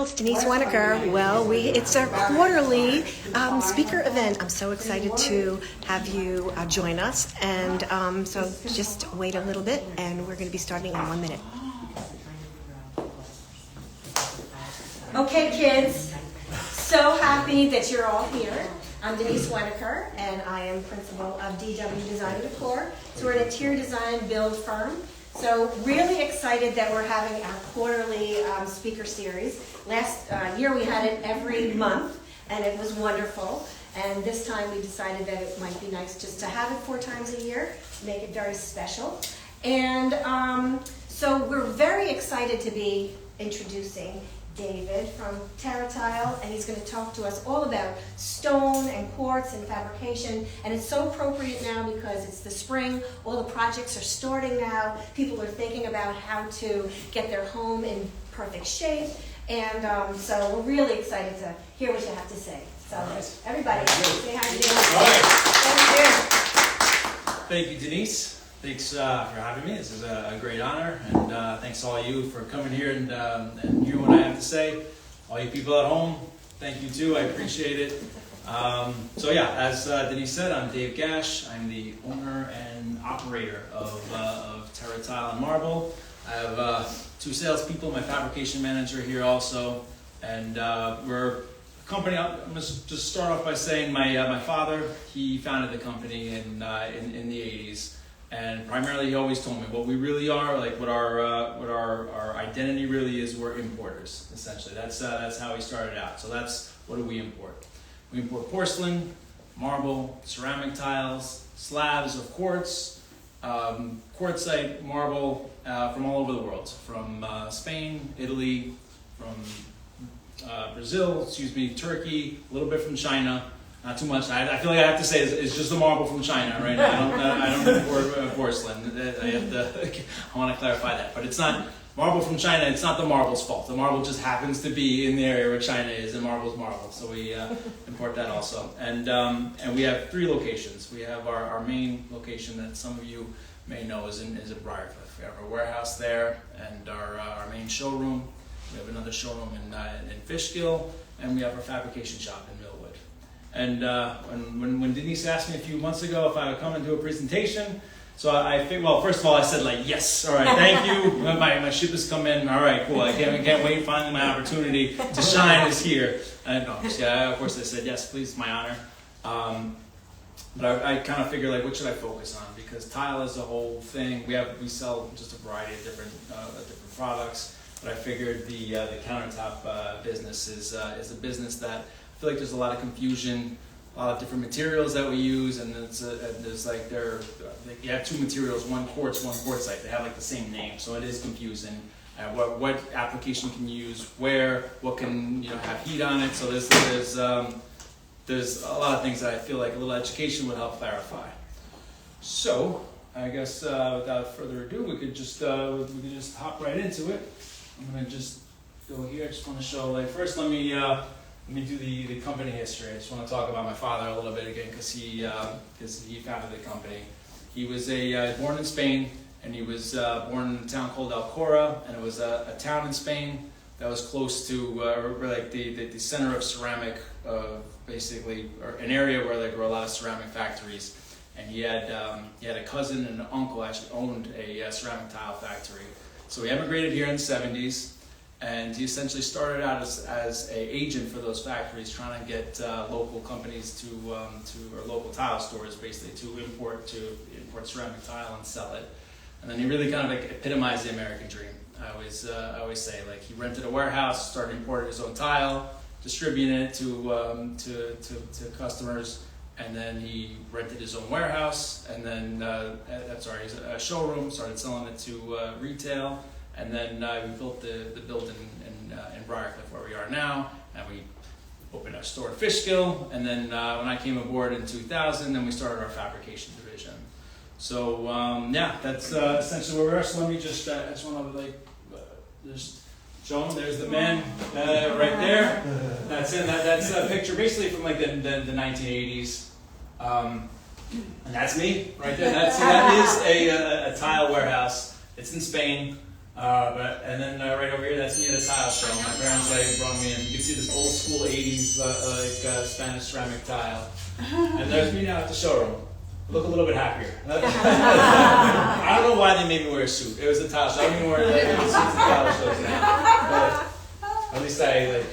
It's Denise Winokur. Well, it's our quarterly speaker event. I'm so excited to have you join us. And so just wait a little bit, and we're going to be starting in 1 minute. Okay, kids. So happy that you're all here. I'm Denise Winokur, and I am principal of DW Design and Decor. So we're an interior design build firm. So really excited that we're having our quarterly speaker series. Last year we had it every month, and it was wonderful. And this time we decided that it might be nice just to have it 4 times a year, make it very special. And so we're very excited to be introducing David from Tile, and he's going to talk to us all about stone and quartz and fabrication. And it's so appropriate now because it's the spring, all the projects are starting now, people are thinking about how to get their home in perfect shape, and so we're really excited to hear what you have to say. So everybody, say hi to David. Thank you, Denise. Thanks for having me. This is a great honor, and thanks to all you for coming here and hearing what I have to say. All you people at home, thank you too. I appreciate it. So yeah, as Denise said, I'm Dave Gasch. I'm the owner and operator of Tile and Marble. I have 2 salespeople, my fabrication manager here also, and we're a company. I'm going to just start off by saying my father, he founded the company in the 80s. And primarily, he always told me what we really are, like what our identity really is. We're importers, essentially. That's how he started out. So that's what do we import? We import porcelain, marble, ceramic tiles, slabs of quartz, quartzite, marble from all over the world, from Spain, Italy, from Brazil, Turkey, a little bit from China. Not too much. I feel like I have to say it's just the marble from China right now. I don't import porcelain. I want to clarify that. But it's not marble from China. It's not the marble's fault. The marble just happens to be in the area where China is, and marble's marble. So we import that also. And we have 3 locations. We have our main location that some of you may know is in Briarcliff. We have our warehouse there and our main showroom. We have another showroom in Fishkill, and we have our fabrication shop in Millwood. And when Denise asked me a few months ago if I would come and do a presentation, so I think, well, first of all, I said like, yes, all right, thank you. My ship has come in. All right, cool. I can't wait. Finally, my opportunity to shine is here. And of course, I said yes, please, my honor. But I kind of figured like, what should I focus on? Because tile is a whole thing. We sell just a variety of different products. But I figured the countertop business is a business that I feel like there's a lot of confusion, a lot of different materials that we use, and there's like you have 2 materials, one quartz, one quartzite. They have like the same name, so it is confusing. What application can you use? Where? What can have heat on it? So there's a lot of things that I feel like a little education would help clarify. So I guess without further ado, we could just hop right into it. I'm gonna just go here. I just want to show like first. Let me do the company history. I just want to talk about my father a little bit again because he founded the company. He was born in Spain, and he was born in a town called Alcora, and it was a town in Spain that was close to like the center of ceramic, basically, or an area where there were a lot of ceramic factories. And he had a cousin and an uncle actually owned a ceramic tile factory. So he emigrated here in the 70s. And he essentially started out as an agent for those factories, trying to get local companies or local tile stores basically to import ceramic tile and sell it. And then he really kind of like epitomized the American dream. I always say, like, he rented a warehouse, started importing his own tile, distributing it to customers, and then he rented his own warehouse, and then a showroom, started selling it to retail. And then we built the building in Briarcliff where we are now, and we opened our store in Fishkill. And then when I came aboard in 2000, then we started our fabrication division. So yeah, that's essentially where we are. So let me just I just want to just show them. There's the man right there. That's a picture basically from like the 1980s. And that's me right there. That is a tile warehouse. It's in Spain. And then right over here, that's me at a tile show. My parents brought me in. You can see this old school 80s Spanish ceramic tile. And there's me now at the showroom. Look a little bit happier. I don't know why they made me wear a suit. It was a tile show. I don't even wear suits at tile shows now. But at least I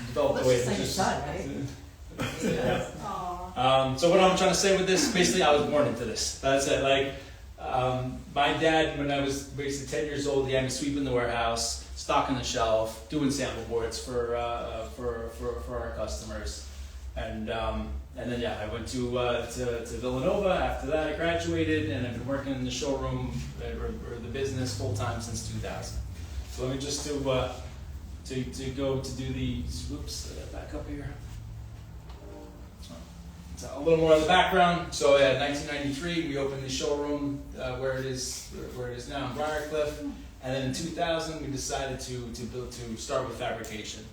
developed the way to just. Yeah. So what I'm trying to say with this, basically, I was born into this. That's it. My dad, when I was basically 10 years old, he had me sweeping the warehouse, stocking the shelf, doing sample boards for our customers, and then I went to Villanova. After that, I graduated, and I've been working in the showroom or the business full time since 2000. So let me just to go to do the back up here. So a little more of the background. So in 1993, we opened the showroom where it is now in Briarcliff, and then in 2000, we decided to start with fabrication.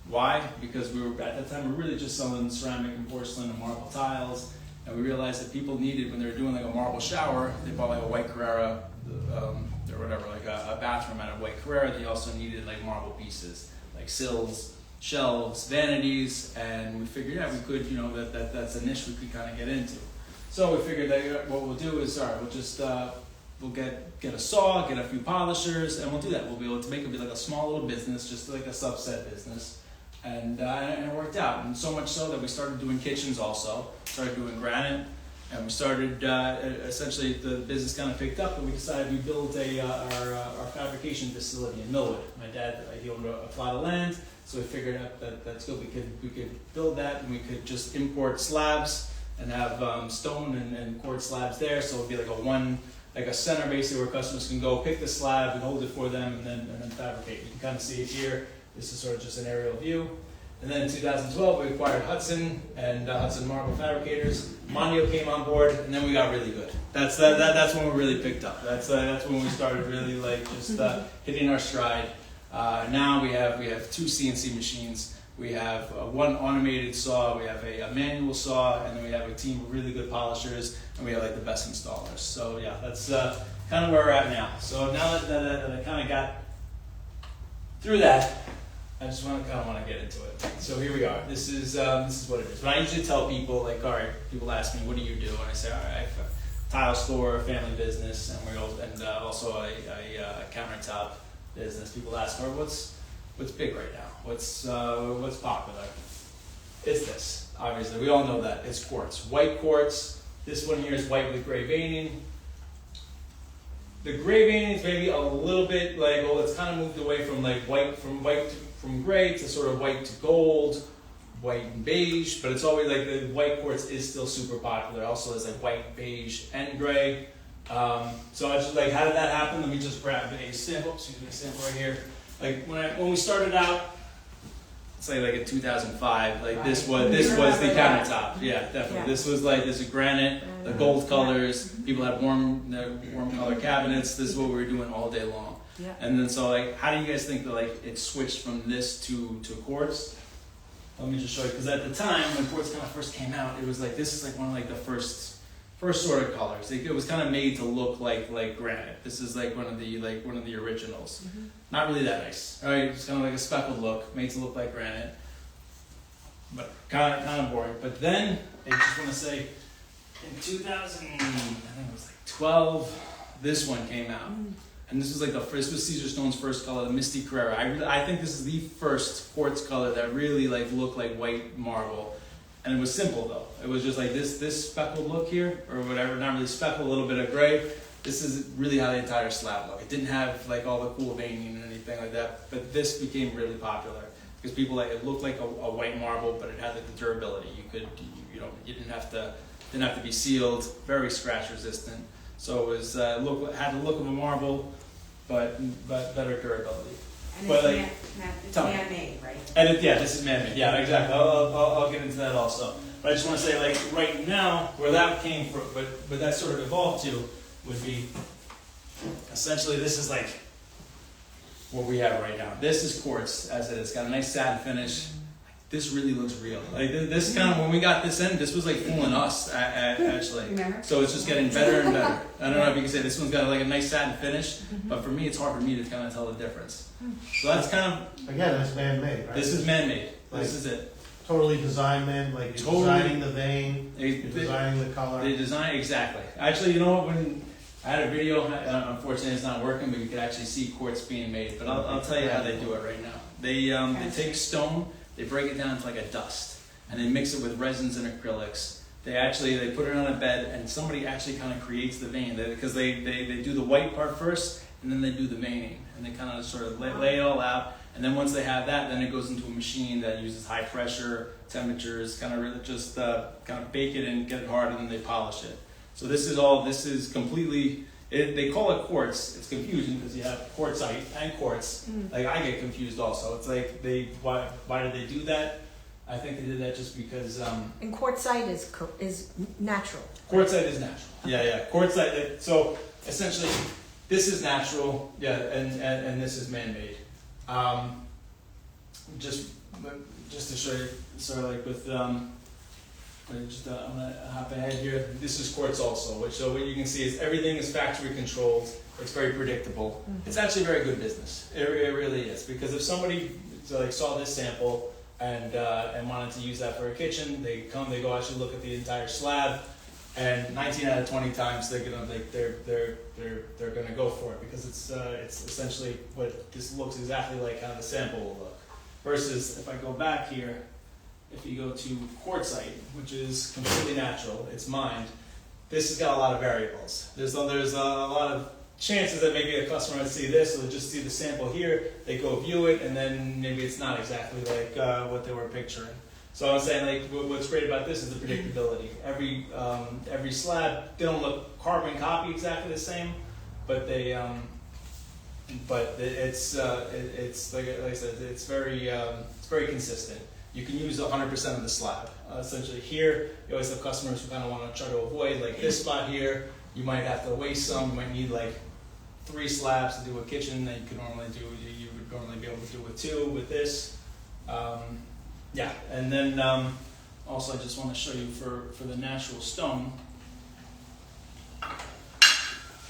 Why? Because we were at that time we were really just selling ceramic and porcelain and marble tiles, and we realized that people needed, when they were doing like a marble shower, they bought like a white Carrera or whatever, like a bathroom out of white Carrera. They also needed like marble pieces, like sills, shelves, vanities, and we figured we could, that's a niche we could kind of get into. So we figured that what we'll do is, we'll just we'll get a saw, get a few polishers, and we'll do that. We'll be able to make it be like a small little business, just like a subset business, and it worked out. And so much so that we started doing kitchens also, started doing granite, and we started essentially the business kind of picked up, and we decided we build our fabrication facility in Millwood. My dad, he owned a plot of land. So we figured out that's good. We could build that, and we could just import slabs and have stone and quartz slabs there. So it'd be like a center basically where customers can go pick the slab and hold it for them, and then fabricate. You can kind of see it here. This is sort of just an aerial view. And then in 2012, we acquired Hudson and Hudson Marble Fabricators. Mondio came on board, and then we got really good. That's when we really picked up. That's when we started really just hitting our stride. Now we have 2 CNC machines. We have one automated saw. We have a manual saw, and then we have a team of really good polishers, and we have like the best installers. So yeah, that's kind of where we're at now. So now that I kind of got through that, I just want to get into it. So here we are. This is what it is. But I usually tell people, like, all right, people ask me, what do you do? And I say, all right, I have a tile store, a family business, and also a countertop business. People ask, "Or what's big right now? What's popular?" It's this. Obviously, we all know that it's quartz, white quartz. This one here is white with gray veining. The gray veining is maybe a little bit it's kind of moved away from from gray to sort of white to gold, white and beige. But it's always like the white quartz is still super popular. Also, there's like white, beige, and gray. So I just how did that happen? Let me just grab a sample. Excuse me, a sample right here. When we started out, say in 2005, this was the countertop. Yeah, definitely. Yeah. This is granite, the gold colors. People had warm color cabinets. This is what we were doing all day long. Yeah. And then how do you guys think that it switched from this to quartz? Let me just show you, because at the time when quartz kind of first came out, it was this is one of the first sort of colors. It was kind of made to look like granite. This is one of the originals. Mm-hmm. Not really that nice. All right, it's kind of like a speckled look, made to look like granite, but kind of boring. But then I just want to say, in 2000, I think it was 12, this one came out, and this was this was Caesar Stone's first color, the Misty Carrera. I think this is the first quartz color that really looked like white marble. And it was simple though. It was just this speckled look here, or whatever, not really speckled, a little bit of gray. This is really how the entire slab looked. It didn't have all the cool veining and anything like that, but this became really popular because people it looked like a white marble, but it had the durability. You didn't have to be sealed, very scratch resistant. So it was had the look of a marble, but better durability. And but it's man-made, right? And this is man-made. Yeah, exactly. I'll get into that also. But I just want to say, right now, where that came from, but that sort of evolved to, would be essentially this is what we have right now. This is quartz, as it is. It's got a nice satin finish, this really looks real. Like this kind of, when we got this in, this was like fooling us actually. Remember? So it's just getting better and better. I don't know if you can say this one's got like a nice satin finish, but for me, it's hard for me to kind of tell the difference. So that's kind of, Again, that's man-made, right? this is man-made. Like- This is it. Totally design-made, like you're Totally. designing the vein, They, you're designing the color. they design, exactly. Actually, you know what, when I had a video, unfortunately it's not working, but you could actually see quartz being made. But I'll tell you how they do it right now. They take stone, they break it down to like a dust, and they mix it with resins and acrylics. They put it on a bed, and somebody actually kind of creates the vein, because they do the white part first, and then they do the veining, and they kind of sort of lay it all out. And then once they have that, then it goes into a machine that uses high pressure temperatures, kind of really just kind of bake it and get it hard, and then they polish it. So this is completely, they call it quartz. It's confusing because you have quartzite and quartz. Like I get confused also. It's like why did they do that? I think they did that just because. And quartzite is natural. Quartzite is natural. Yeah. Quartzite. So essentially, this is natural. Yeah, and this is man-made. Just to show you, sort of like with. I'm gonna hop ahead here. This is quartz also, so what you can see is everything is factory controlled. It's very predictable. It's actually very good business. It really is, because if somebody saw this sample and wanted to use that for a kitchen, they go actually look at the entire slab, and 19 out of 20 times they're gonna go for it, because it's essentially what this looks exactly like how the sample will look. Versus if I go back here. If you go to quartzite, which is completely natural, it's mined, this has got a lot of variables. There's a lot of chances that maybe a customer would see this, or they just see the sample here, they go view it, and then maybe it's not exactly like what they were picturing. So I'm saying, like, what's great about this is the predictability. Every slab, they don't look carbon copy exactly the same, but it's like I said, it's very consistent. You can use 100% of the slab. Essentially here, you always have customers who kind of want to try to avoid, like this spot here, you might have to waste some, you might need like 3 slabs to do a kitchen that you would normally be able to do with 2 with this. Yeah, and then also I just want to show you for the natural stone.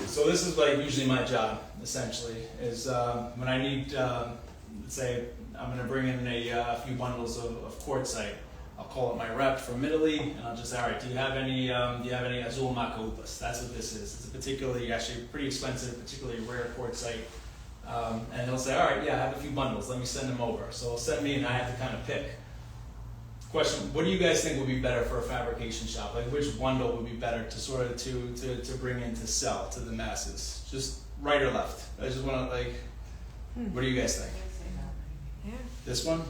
So this is like usually my job, essentially, is when I need, let's say, I'm going to bring in a few bundles of quartzite. I'll call up my rep from Italy, and I'll just say, all right, do you have any azul macaupus? That's what this is. It's a particularly, actually pretty expensive, particularly rare quartzite. And they'll say, all right, yeah, I have a few bundles. Let me send them over. So they'll send me, and I have to kind of pick. Question, what do you guys think would be better for a fabrication shop? Like, which bundle would be better to sort of to bring in to sell to the masses? Just right or left? I just want to, like, what do you guys think? Yeah. This one?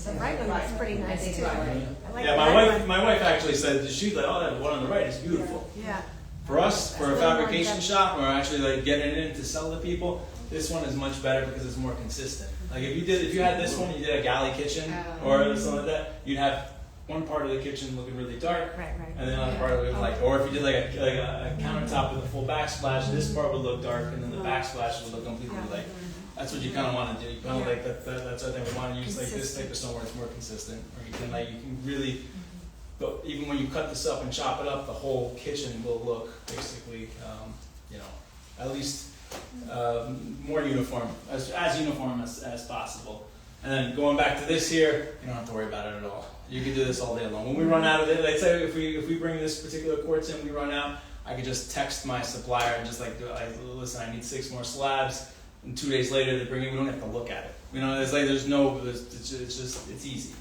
The right one looks pretty nice too. I like Yeah, the right one. my wife actually said, she's like, oh, that one on the right is beautiful. Yeah. For us, for a That's a little more fabrication depth. shop, or actually like getting it in to sell to people, this one is much better because it's more consistent. Like if you had this one, you did a galley kitchen or something like that, you'd have one part of the kitchen looking really dark, Right. and then another part of it was like, or if you did like a countertop with a full backsplash, this part would look dark, and then the backsplash would look completely light. That's what you kind of want to do. You kind of like that's what I think we want to use, like this type of stone where it's more consistent, or you can really. But even when you cut this up and chop it up, the whole kitchen will look basically, at least more uniform, as uniform as possible. And then going back to this here, you don't have to worry about it at all. You can do this all day long. When we run out of it, let's say if we bring this particular quartz in, we run out, I could just text my supplier and just listen, I need 6 more slabs. And 2 days later, they bring it. We don't have to look at it. It's like it's easy.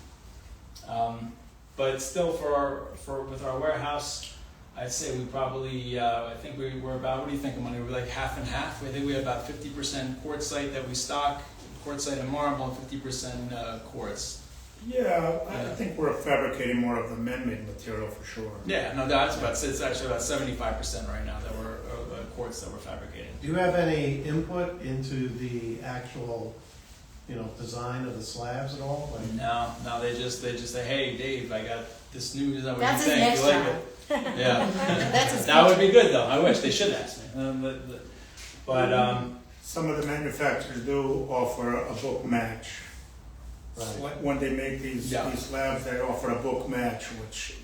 But still, with our warehouse, I'd say we probably, I think we're about, what do you think, Money? We're like half and half. I think we have about 50% quartzite that we stock, quartzite and marble, and 50% quartz. Yeah, I think we're fabricating more of the man-made material for sure. Yeah, no, it's actually about 75% right now that we're quartz that we're fabricating. Do you have any input into the actual, design of the slabs at all? Like, No, they just say, hey, Dave, I got this new design. What That's do you his think? next You like it? Yeah. That's his That would be good, though. I wish they should ask me. But Some of the manufacturers do offer a book match. right. when they make these Yeah. these slabs, they offer a book match, which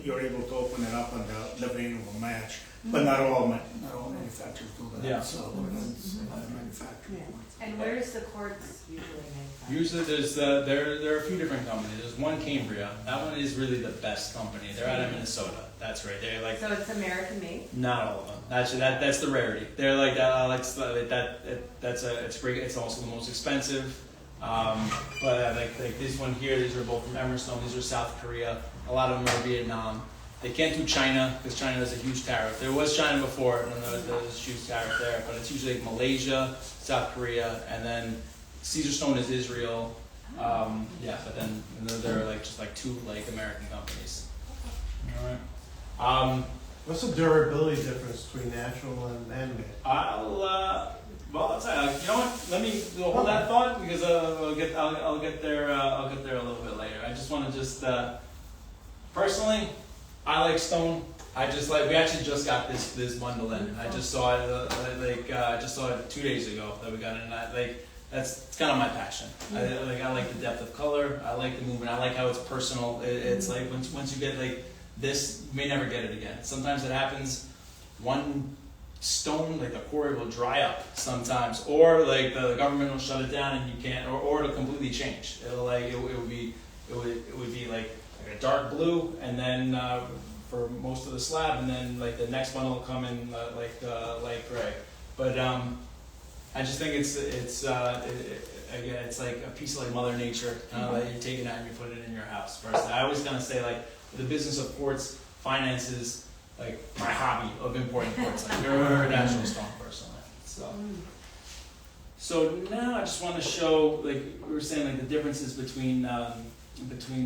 you're able to open it up and the vein will match. But not all manufacturers do that. Yeah. So it's manufacturing. And where is the quartz usually manufactured? Usually there's there are a few different companies. There's one Cambria. That one is really the best company. They're out of Minnesota. That's right. They're like So it's American made? not all of them. Actually, that's the rarity. They're like it's great. It's also the most expensive. But like this one here, these are both from Emerson. These are South Korea. A lot of them are Vietnam. They can't do China because China has a huge tariff. There was China before, and there was a huge tariff there. But it's usually like Malaysia, South Korea, and then Caesar Stone is Israel. Yeah, but then there are like just like two like American companies. All right. What's the durability difference between natural and man-made? I'll tell you. You know what? Let me hold that thought because I'll get there. I'll get there a little bit later. I just want to personally, I like stone. We actually just got this bundle in. I just saw it I just saw it 2 days ago that we got it in. It's kind of my passion. I like the depth of color. I like the movement. I like how it's personal. It's like once you get like this, you may never get it again. Sometimes it happens. One stone, like the quarry, will dry up sometimes, or like the government will shut it down and you can't, or it'll completely change. It would be like a dark blue, and then for most of the slab, and then like the next one will come in like gray. But I just think again, it's like a piece of like Mother Nature that you're taking out and you put it in your house. Personally, I always kind of say like the business of quartz finances like my hobby of importing quartz, like your natural stone personally. So now I just want to show, like we were saying, like the differences between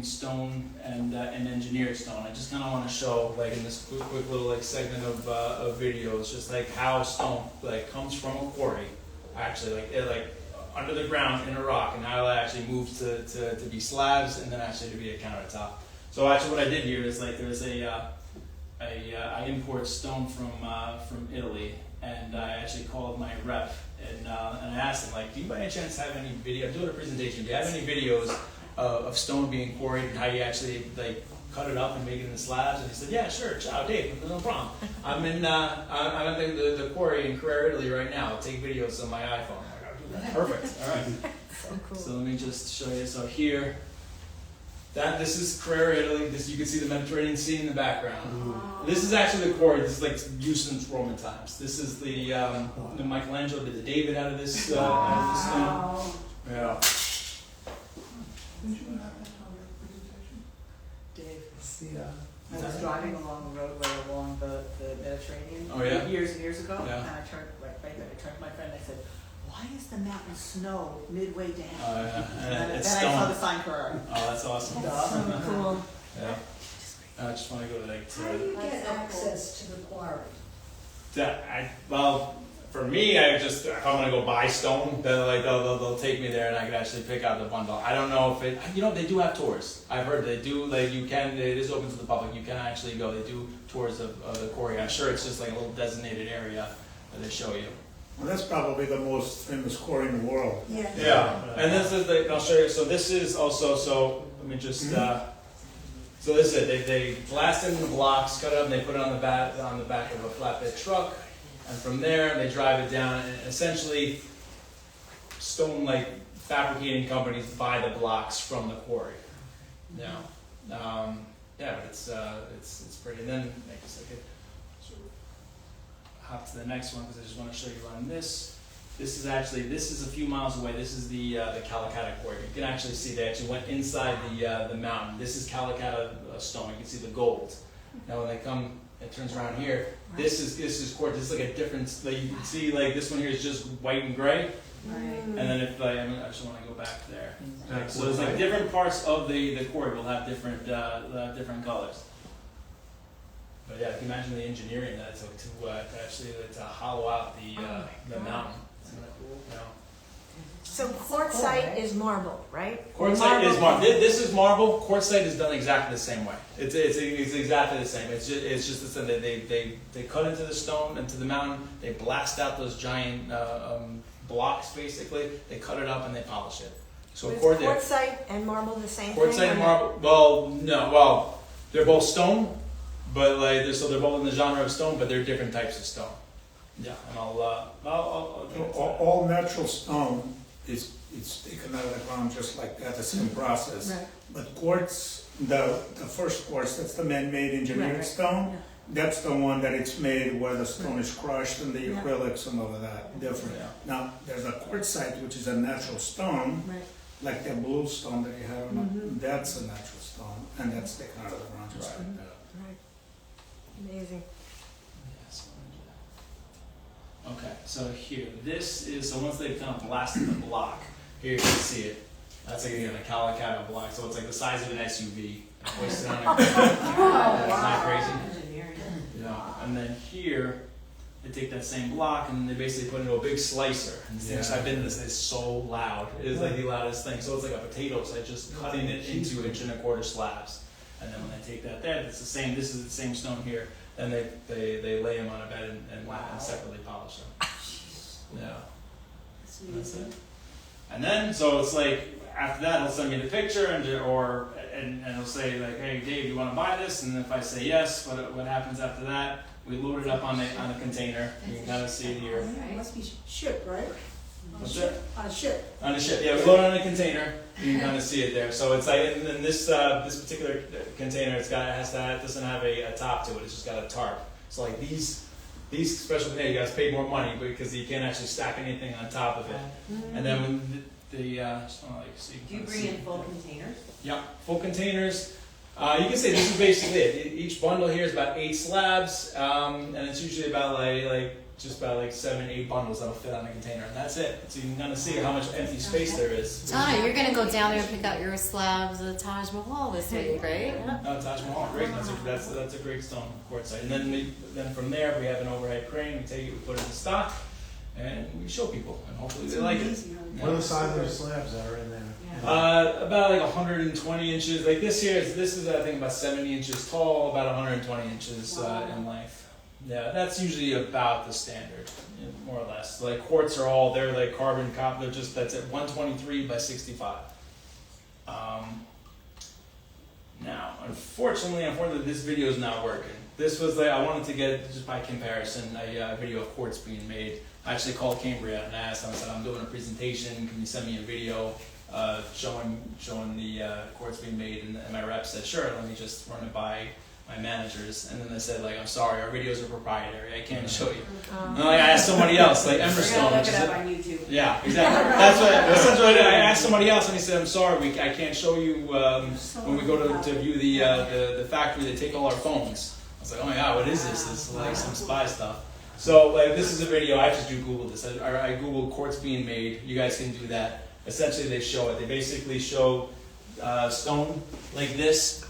stone and engineered stone. I just kind of want to show, like in this quick little like segment of videos, just like how stone like comes from a quarry, actually like under the ground in a rock, and how it actually moves to be slabs and then actually to be a countertop. So actually, what I did here is like there's I import stone from Italy, and I actually called my rep and I asked him, like, do you by any chance have any video? I'm doing a presentation. Do you have any videos of stone being quarried and how you actually like cut it up and make it into slabs? And he said, yeah, sure, ciao, Dave, no problem. I'm at the quarry in Carrera, Italy right now. I'll take videos on my iPhone. I'm like, I'll do that. Perfect. All right. So cool. So let me just show you. So here. This is Carrera, Italy. You can see the Mediterranean Sea in the background. Wow. This is actually the quarry. This is like used since Roman times. This is the Michelangelo did the David out of this stone. Yeah. Dave, I was driving along the roadway along the Mediterranean Oh, yeah? years and years ago, Yeah. and I turned to my friend and I said, why is the mountain snow midway down? Yeah. And And then it's I saw the stone. sign Carrera. Oh, that's awesome. So cool. Yeah. I just want to go to like. How do you get access to the quarry? Well, for me, if I'm gonna go buy stone, then like they'll take me there and I can actually pick out the bundle. I don't know if they do have tours. I've heard they do. Like it is open to the public. You can actually go. They do tours of the quarry. I'm sure it's just like a little designated area that they show you. Well, that's probably the most famous quarry in the world. Yeah, and this is I'll show you. So this is also, let me just, so this is it. They blast in the blocks, cut it up, and they put it on the back of a flatbed truck, and from there they drive it down, and essentially stone like fabricating companies buy the blocks from the quarry. Yeah, but it's pretty. And then I guess I could sort of hop to the next one because I just want to show you on this. This is a few miles away. This is the Calicata quarry. You can actually see they actually went inside the mountain. This is Calicata stone. You can see the gold. Now when they come, it turns around here. This is quartz. This is like a different. Like you can see, like this one here is just white and gray. Right. And then if I just want to go back there. So it's like different parts of the quarry will have different colors. But yeah, can you imagine the engineering that it took to actually hollow out the mountain? Isn't that cool? Yeah. So quartzite is marble, right? Quartzite is marble. This is marble. Quartzite is done exactly the same way. It's exactly the same. It's just the same. They cut into the stone, into the mountain. They blast out those giant blocks. Basically, they cut it up and they polish it. So Is there. quartzite and marble the same thing? Quartzite or and no? marble. Well, no. Well, they're both stone, but like they're both in the genre of stone, but they're different types of stone. Yeah, and I'll get into that. All natural stone it's taken out of the ground just like that, the same process. Right. But quartz, the first quartz, that's the man-made engineered Right. stone. Yeah. That's the one that it's made where the stone is crushed and the Yeah. acrylics and all of that, different. Yeah. Now, there's a quartzite, which is a natural stone, Right. like that blue stone that you have, Mhm. that's a natural stone, and that's taken out of the ground just Right. like that. Right. Amazing. Yes, okay, so here, this is, so once they've kind of blasted the block, here you can see it. That's like again, a Calicato block, so it's like the size of an SUV. Hoisted on a Isn't that crazy? Yeah, and then here, they take that same block and they basically put it into a big slicer. And since I've been in this, it's so loud. It is like the loudest thing. So it's like a potato, so it's just cutting it into 1.25 inch slabs. And then when they take that there, it's the same, this is the same stone here. Then they lay them on a bed and separately polish them. Yeah. That's it. And then, so it's like, after that, they'll send me the picture and it'll say like, hey Dave, you want to buy this? And if I say yes, what happens after that? We load it up on the container. You can kind of see it here. It must be shipped, right? What's that? On a ship. On the ship, yeah, we load it on the container. You can kind of see it there. So it's like, and then this particular container, it doesn't have a top to it. It's just got a tarp. So like these special containers, you guys pay more money because you can't actually stack anything on top of it. And then when just want to like see. Do you bring in full containers? Yeah, full containers. You can say this is basically it. Each bundle here is about 8 slabs, and it's usually about just about 7, 8 bundles that'll fit on a container, and that's it. So you can kind of see how much empty space there is. Tana, you're gonna go down there and pick out your slabs of the Taj Mahal this week, right? No, Taj Mahal, great. That's a great stone quartzite. And then from there we have an overhead crane. We take it, we put it in stock, and we show people, and hopefully they like it. What are the size of the slabs that are in there? About 120 inches. Like this is I think about 70 inches tall, about 120 inches in length. Yeah, that's usually about the standard, more or less. Like quartz they're like carbon copper. That's at 123 by 65. Now, unfortunately, this video is not working. This was I wanted to get, just by comparison, a video of quartz being made. I actually called Cambria and asked them, I said, I'm doing a presentation, can you send me a video showing the quartz being made? And my rep said, sure, let me just run it by my managers. And then they said, I'm sorry, our videos are proprietary, I can't show you. And I asked somebody else, like Emberstone. Look it up on YouTube. Yeah, exactly. That's what essentially I did. I asked somebody else, and he said, I'm sorry, I can't show you when we go to view the factory, they take all our phones. I was like, oh my god, what is this? This is like some spy stuff. So this is a video, I just Googled this. I Googled quartz being made. You guys can do that. Essentially they show it. They basically show stone like this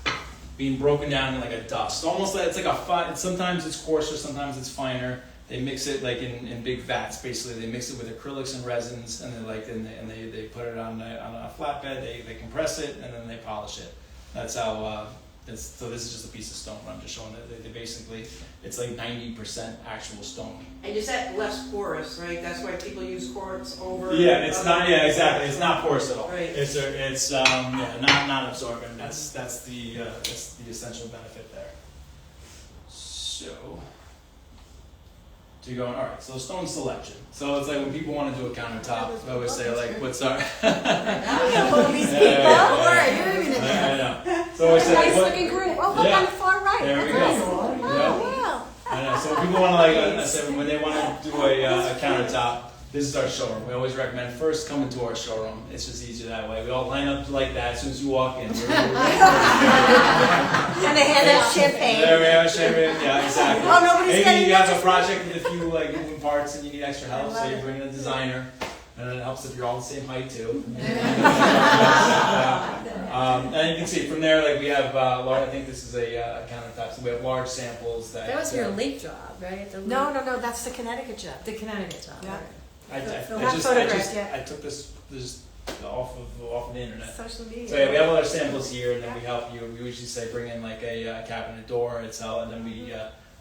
being broken down in like a dust. Almost like it's like sometimes it's coarser, sometimes it's finer. They mix it like in big vats. Basically, they mix it with acrylics and resins, and they put it on a flatbed. They compress it and then they polish it. That's how. So this is just a piece of stone. I'm just showing that they basically it's like 90% actual stone. And you said less porous, right? That's why people use quartz over. Yeah, it's not. Yeah, exactly. It's not porous at all. Right. It's not absorbent. That's the essential benefit there. So. So you're going, all right, so stone selection. So it's like when people want to do a countertop, I always say, like, what's our... All these people. All right, you're even in there. I know. So I always say, Nice like, looking group. Oh, look Yeah. on the far right. There we That's go. awesome. Yeah. Oh, wow. I know. So when people want to, like, I said, when they want to do a countertop, this is our showroom. We always recommend first coming to our showroom. It's just easier that way. We all line up like that as soon as you walk in. And they hand out champagne. There we are, champagne. Yeah, exactly. Oh, nobody's Maybe getting you have a noticed. project with a few like moving parts and you need extra help, I love so you it. bring in a designer, and it helps if you're all the same height too. And you can see from there, like we have, I think this is a countertop, so we have large samples that. That was your leak job, right? No, that's the Connecticut job. The Connecticut job. Yeah. I Not photographed yet. I took this off of the internet. Social media. So yeah, we have all our samples here, and then we help you. We usually say bring in like a cabinet door itself, and then we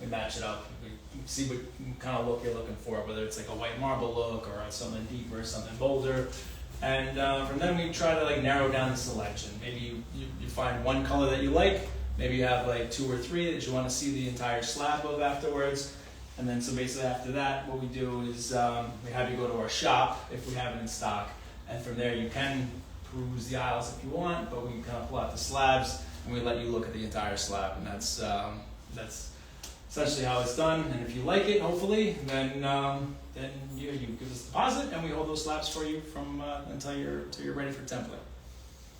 match it up. We see what kind of look you're looking for, whether it's like a white marble look or something deeper, something bolder. And from then we try to like narrow down the selection. Maybe you find one color that you like, maybe you have like 2 or 3 that you want to see the entire slab of afterwards. And then so basically after that, what we do is we have you go to our shop if we have it in stock. And from there you can peruse the aisles if you want, but we can kind of pull out the slabs and we let you look at the entire slab. And that's essentially how it's done. And if you like it, hopefully, then you give us a deposit and we hold those slabs for you from until you're ready for template.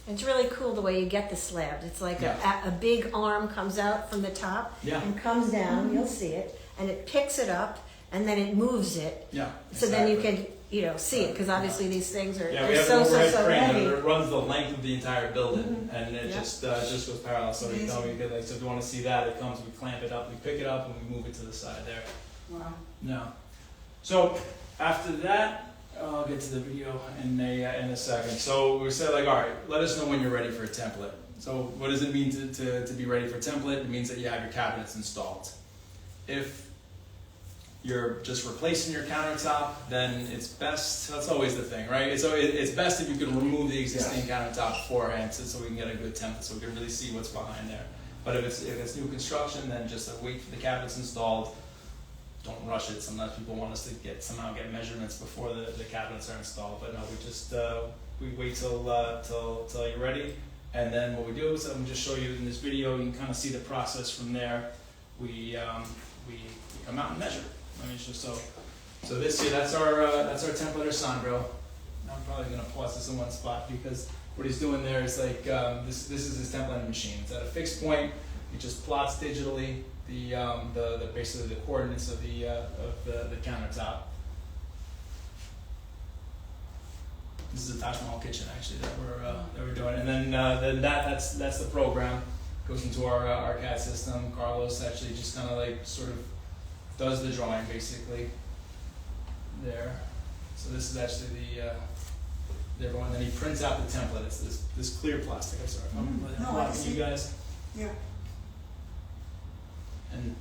It's really cool the way you get the slabs. It's like a big arm comes out from the top and comes down, you'll see it, and it picks it up and then it moves it. Yeah. So then you can, see it, because obviously these things are we they're have so an overhead crane heavy. that runs the length of the entire building, and it just goes parallel. So we could, like, so if you want to see that, it comes, we clamp it up, we pick it up, and we move it to the side there. Wow. No. So after that, I'll get to the video in a second. So we said, like, all right, let us know when you're ready for a template. So what does it mean to be ready for a template? It means that you have your cabinets installed. If you're just replacing your countertop, then it's best, that's always the thing, right? It's best if you can remove the existing countertop beforehand so we can get a good template, so we can really see what's behind there. But if it's new construction, then just wait for the cabinets installed. Don't rush it. Sometimes people want us to somehow get measurements before the cabinets are installed, but no, we wait till you're ready. And then what we do is I'm just show you in this video. You can kind of see the process from there. We come out and measure. Let me just so this here, that's our templater Sandro. I'm probably gonna pause this in one spot because what he's doing there is like this is his templating machine. It's at a fixed point. He just plots digitally the basically the coordinates of the countertop. This is a Taj Mahal kitchen actually that we're doing, and then that's the program. Goes into our CAD system. Carlos actually just kind of like sort of does the drawing basically there. So this is actually the one. Then he prints out the template. It's this clear plastic. I'm sorry, I'm for you guys. Yeah. And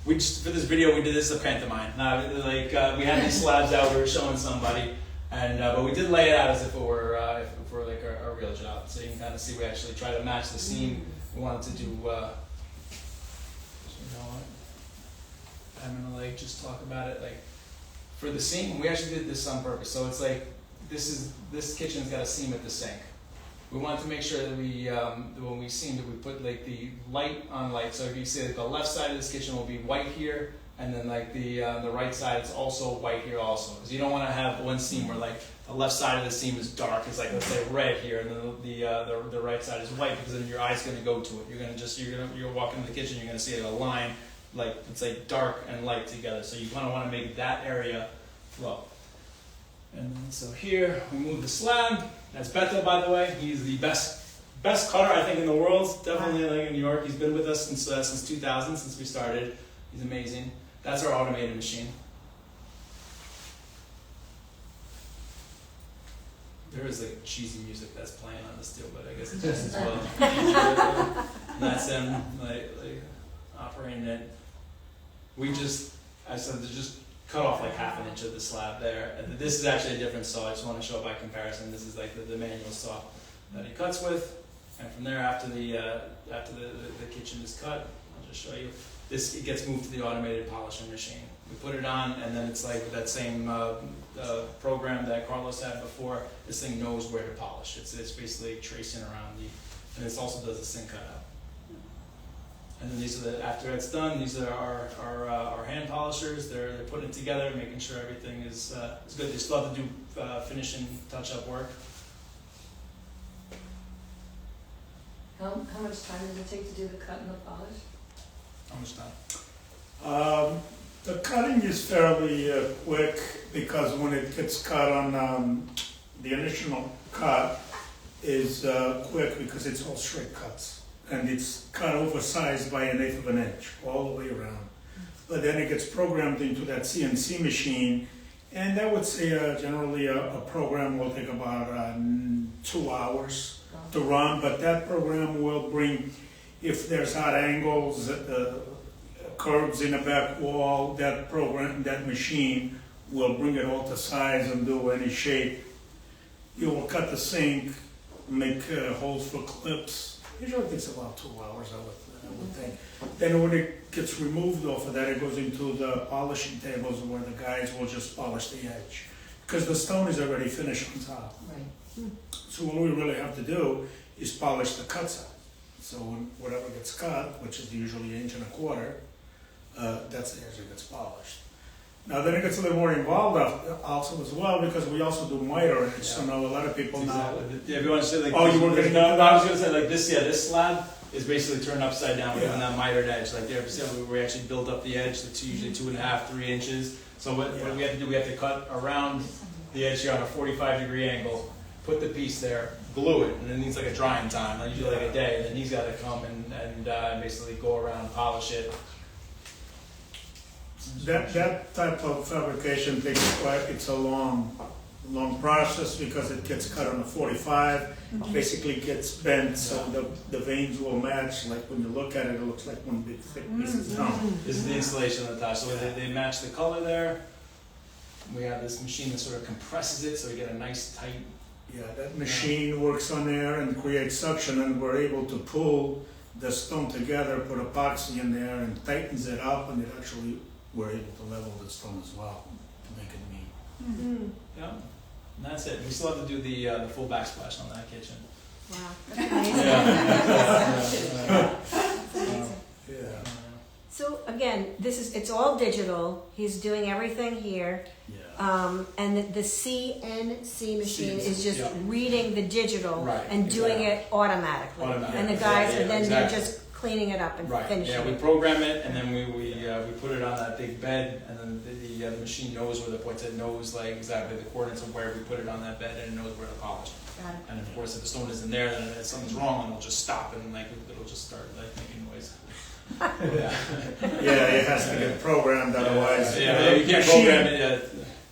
we just for this video we did this as a pantomime. We had these slabs out. We were showing somebody, and but we did lay it out as if it were like a real job. So you can kind of see we actually try to match the seam. We wanted to do. You know what? I'm gonna like just talk about it like for the seam. We actually did this on purpose. So it's like this kitchen's got a seam at the sink. We wanted to make sure that when we seamed it, we put like the light on light. So if you see like the left side of this kitchen will be white here, and then like the right side is also white here also. Because you don't want to have one seam where like the left side of the seam is dark. It's like let's say red here, and then the right side is white because then your eye's going to go to it. You're walking into the kitchen, you're going to see a line like it's like dark and light together. So you kind of want to make that area flow. And then so here we move the slab. That's Beto, by the way. He's the best cutter I think in the world. Definitely like in New York. He's been with us since 2000, since we started. He's amazing. That's our automated machine. There is like cheesy music that's playing on this too, but I guess it's just as well. And that's him like operating it. I said to just cut off like half an inch of the slab there. And this is actually a different saw. I just want to show by comparison. This is like the manual saw that he cuts with. And from there, after the kitchen is cut, I'll just show you. It gets moved to the automated polishing machine. We put it on, and then it's like that same program that Carlos had before. This thing knows where to polish. It's basically tracing around and it also does the sink cutout. And then these are after it's done, these are our hand polishers. They're putting it together, making sure everything is good. They still have to do finishing touch-up work. How much time does it take to do the cut and the polish? How much time? The cutting is fairly quick because when it gets cut on the initial cut is quick because it's all straight cuts. And it's cut oversized by 1/8 of an inch all the way around. But then it gets programmed into that CNC machine, and I would say generally a program will take about 2 hours to run, but that program will bring, if there's hot angles, curves in the back wall, that machine will bring it all to size and do any shape You will cut the sink, make holes for clips. Usually it takes about 2 hours, I would think. Then when it gets removed off of that, it goes into the polishing tables where the guys will just polish the edge. Because the stone is already finished on top. Right. So what we really have to do is polish the cut side. So when whatever gets cut, which is usually 1.25 inches, that's the edge that gets polished. Now then it gets a little more involved also as well, because we also do miter, and so now a lot of people now. Exactly. Yeah, if you want to say like. Oh, you were getting No, into no, I was that? gonna say like this. Yeah, this slab is basically turned upside down. We're Yeah. doing that mitered edge. Like there, we actually build up the edge to usually 2.5, 3 inches. So what we have to do, we have to cut around the edge here on a 45-degree angle, put the piece there, glue it, and it needs like a drying time, like usually like a day. And then he's got to come and basically go around, polish it. That type of fabrication takes it's a long process because it gets cut on a 45, basically gets bent so the veins will match. Like when you look at it, it looks like one big thick piece of stone. This is the installation on the top. So they match the color there. We have this machine that sort of compresses it so we get a nice tight. Yeah, that machine works on there and creates suction, and we're able to pull the stone together, put epoxy in there, and tightens it up, and it actually we're able to level the stone as well to make it neat. Yeah, and that's it. We still have to do the full backsplash on that kitchen. Wow. That's amazing. Yeah. So again, it's all digital. He's doing everything here. Yeah. And the CNC machine is just Yeah. reading the digital Right, and doing exactly. it automatically. Automatically. And the guys Yeah, are then exactly. they're just cleaning it up and Right. finishing Yeah, we it. program it and then we put it on that big bed, and then the machine knows where the points. It knows like exactly the coordinates of where we put it on that bed, and it knows where to polish. Got it. And of course, if the stone isn't there, then if something's wrong, and it'll just stop and like it'll just start like making noise. Yeah. Yeah, it has to get programmed, otherwise. Yeah, you can't machine, program it yet.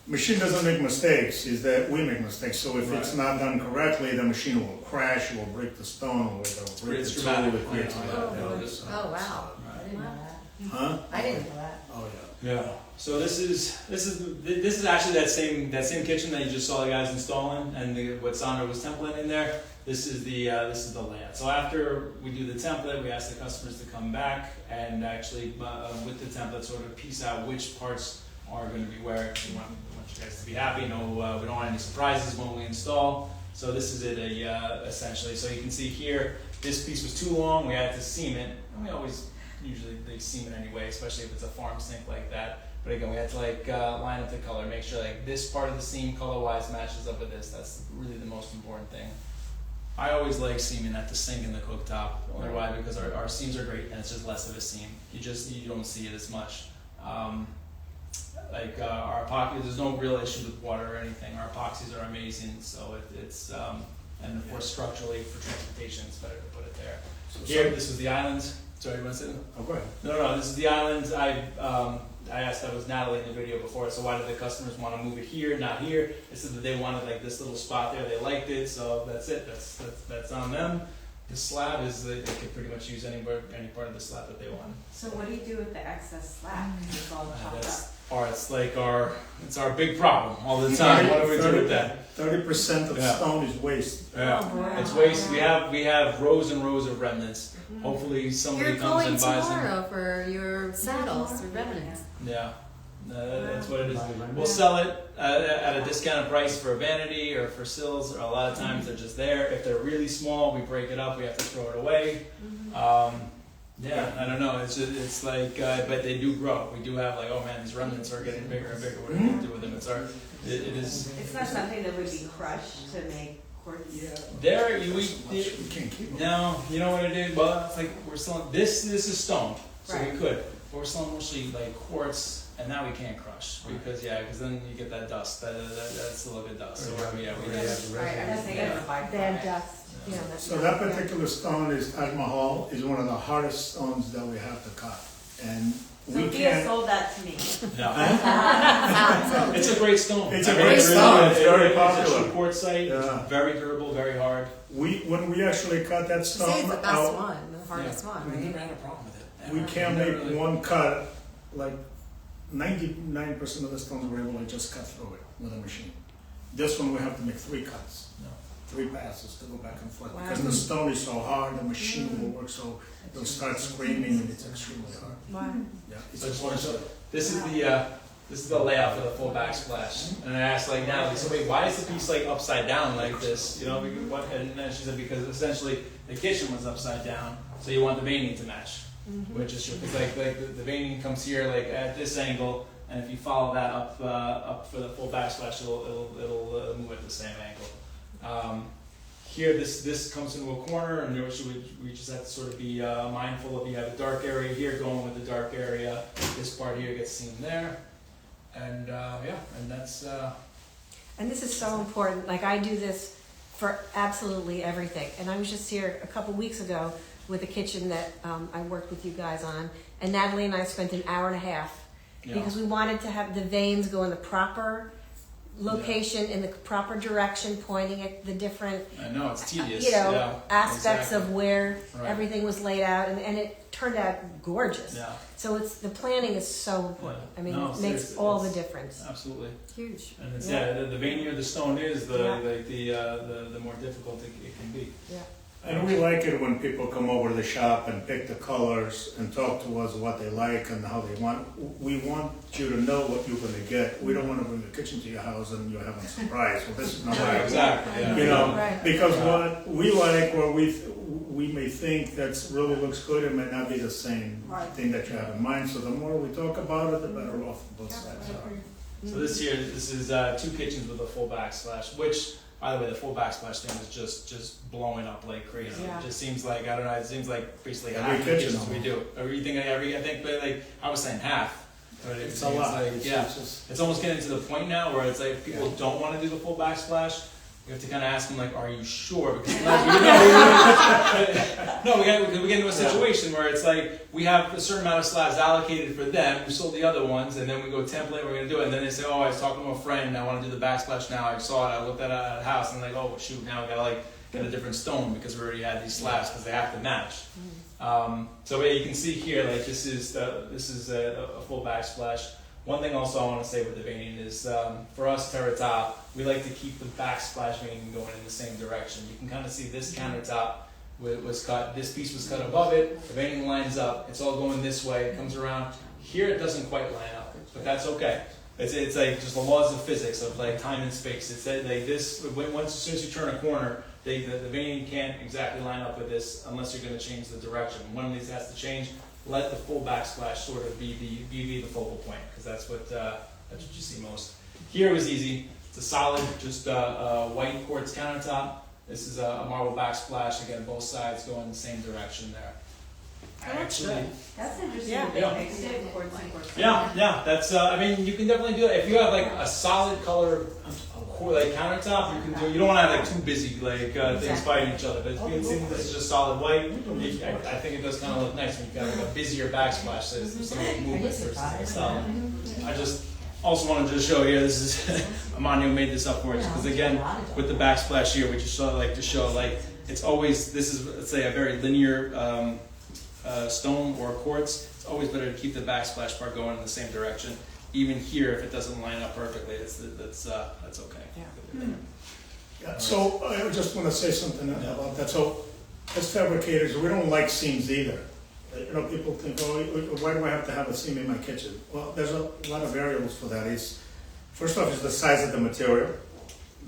Machine doesn't make mistakes, is that we make mistakes. So if it's Right. not done correctly, the machine will crash, it will break the stone, or it'll break It's the dramatic. tool, it creates a Oh, lot of boy. damage. Oh, wow. I didn't know that. Huh? I didn't know that. Oh, yeah. Yeah. So this is actually that same kitchen that you just saw the guys installing, and what Sandra was templating there. This is the layout. So after we do the template, we ask the customers to come back and actually with the template sort of piece out which parts are going to be where. We want you guys to be happy. We don't want any surprises when we install. So this is it essentially. So you can see here, this piece was too long. We had to seam it, and we always usually they seam it anyway, especially if it's a farm sink like that. But again, we had to like line up the color, make sure like this part of the seam color-wise matches up with this. That's really the most important thing. I always like seaming at the sink and the cooktop. Only why? Because our seams are great and it's just less of a seam. You don't see it as much. Our epoxy, there's no real issue with water or anything. Our epoxies are amazing, so it's and of course structurally for transportation, it's better to put it there. Here, this was the island. Sorry, you want to say that? Oh, go ahead. No, this is the island. I asked, that was Natalie in the video before, so why did the customers want to move it here, not here? They said that they wanted like this little spot there, they liked it, so that's it, that's on them. The slab is, they could pretty much use any part of the slab that they want. So what do you do with the excess slab? It's all chopped up. It's our big problem all the time. What do we do with that? 30% of Yeah. stone is waste. Yeah, Oh, boy. it's waste. We have rows and rows of remnants. Hopefully somebody You're comes going and buys them. tomorrow for your saddles, for remnants. Yeah, that's what it is. We'll sell it at a discounted price for vanity or for sills. Or a lot of times they're just there. If they're really small, we break it up. We have to throw it away. Yeah, I don't know. It's like, but they do grow. We do have like, oh man, these remnants are getting bigger and bigger. What are we gonna do with them? It is. It's not something that would be crushed to make quartz. There, We can't keep them. no, you know what it is? Well, it's like we're selling this is stone, so Right. we could. But we're selling mostly like quartz, and now we can't crush because then you get that dust. That's a little bit dust. So we Right, I'm just thinking of a byproduct. Then dust. Yeah, that's So that particular stone is Taj Mahal, is one of the hardest stones that we have to cut. And we Sophia can't. sold that to me. No. It's a great stone. It's a I mean, great really stone. is. It's very It's a popular. true quartzite. Yeah. It's very durable, very hard. When we actually cut that They stone say it's the best out, one, the hardest one, We right? never had a problem with it. we Never. can't Never make really. one cut. Like 99% of the stones we're able to just cut through it with a machine. This one we have to make 3 cuts, No. 3 passes to go back and forth. Wow. Because the stone is so hard, the machine will work so, it'll start screaming and it's extremely hard. Wow. Yeah, it's So I just want to show, this is the layout for the full backsplash. And I asked like Natalie, so wait, why is the piece like upside down like this? You know, and then she said because essentially the kitchen was upside down, so you want the veining to match. Which is because like the veining comes here like at this angle, and if you follow that up for the full backsplash, it'll move at the same angle. Here, this comes into a corner, and we just have to sort of be mindful of you have a dark area here going with the dark area. This part here gets seen there, and and that's. And this is so important. Like I do this for absolutely everything. And I was just here a couple weeks ago with a kitchen that I worked with you guys on, and Natalie and I spent an hour and a half because we wanted to have the veins go in the proper location, in the proper direction, pointing at the different I know it's tedious. aspects exactly. of where Right. everything was laid out, and it turned out gorgeous. Yeah, So it's the planning is so important. I mean, No, it makes seriously, all the it's- difference. absolutely. Huge. And it's Yeah. the veinier the stone is, the Yeah. the more difficult it can be. Yeah. And we like it when people come over to the shop and pick the colors and talk to us what they like and how they want. We want you to know what you're gonna get. We don't wanna bring the kitchen to your house and you're having a surprise. Well, this is not what I want. Exactly. Yeah. You know, Right. because what we like, or we may think that's really looks good, it might not be the same thing that you have in mind. So the more we talk about it, the better off both sides are. So this is 2 kitchens with a full backsplash, which, by the way, the full backsplash thing is just blowing up like crazy. Yeah. It just seems like, I don't know, it seems like basically Every half the kitchen kitchens we almost. do. Everything, I think, but like, I was saying half. But It's a lot. Like, It's yeah. just- It's almost getting to the point now where it's like, if people don't want to do the full backsplash, you have to kind of ask them, like, are you sure? Because sometimes we get into a situation where it's like, we have a certain amount of slabs allocated for them, we sold the other ones, and then we go template, we're going to do it, and then they say, oh, I was talking to a friend, I want to do the backsplash now, I saw it, I looked at it at a house, and I'm like, oh, shoot, now we got to like get a different stone because we already had these slabs because they have to match. So you can see here, like, this is a full backsplash. One thing also I want to say with the veining is, for us, terratop, we like to keep the backsplash veining going in the same direction. You can kind of see this countertop was cut, this piece was cut above it, the veining lines up, it's all going this way, it comes around. Here it doesn't quite line up, but that's okay. It's like just the laws of physics of like time and space. It's like this, as soon as you turn a corner, the veining can't exactly line up with this unless you're going to change the direction. One of these has to change. Let the full backsplash sort of be the focal point, because that's what you see most. Here it was easy. It's a solid, just white quartz countertop. This is a marble backsplash. Again, both sides go in the same direction there. Actually, That's interesting. Yeah. that they Yeah. mixed it, quartz and quartz. yeah. That's I mean, you can definitely do that if you have like a solid color like countertop. You can do. You don't want to have like too busy like things fighting each other. But if you can see this is just solid white, I think it does kind of look nice when you've got like a busier backsplash. So there's some movement versus like solid. I just also wanted to show here. This is Emmanuel made this up for us because again with the backsplash here, we just like to show like it's always this is let's say a very linear stone or quartz. It's always better to keep the backsplash part going in the same direction. Even here, if it doesn't line up perfectly, that's okay. Yeah, so I just want to say something about that. So as fabricators, we don't like seams either. You know, people think, oh, why do I have to have a seam in my kitchen? Well, there's a lot of variables for that. First off, is the size of the material,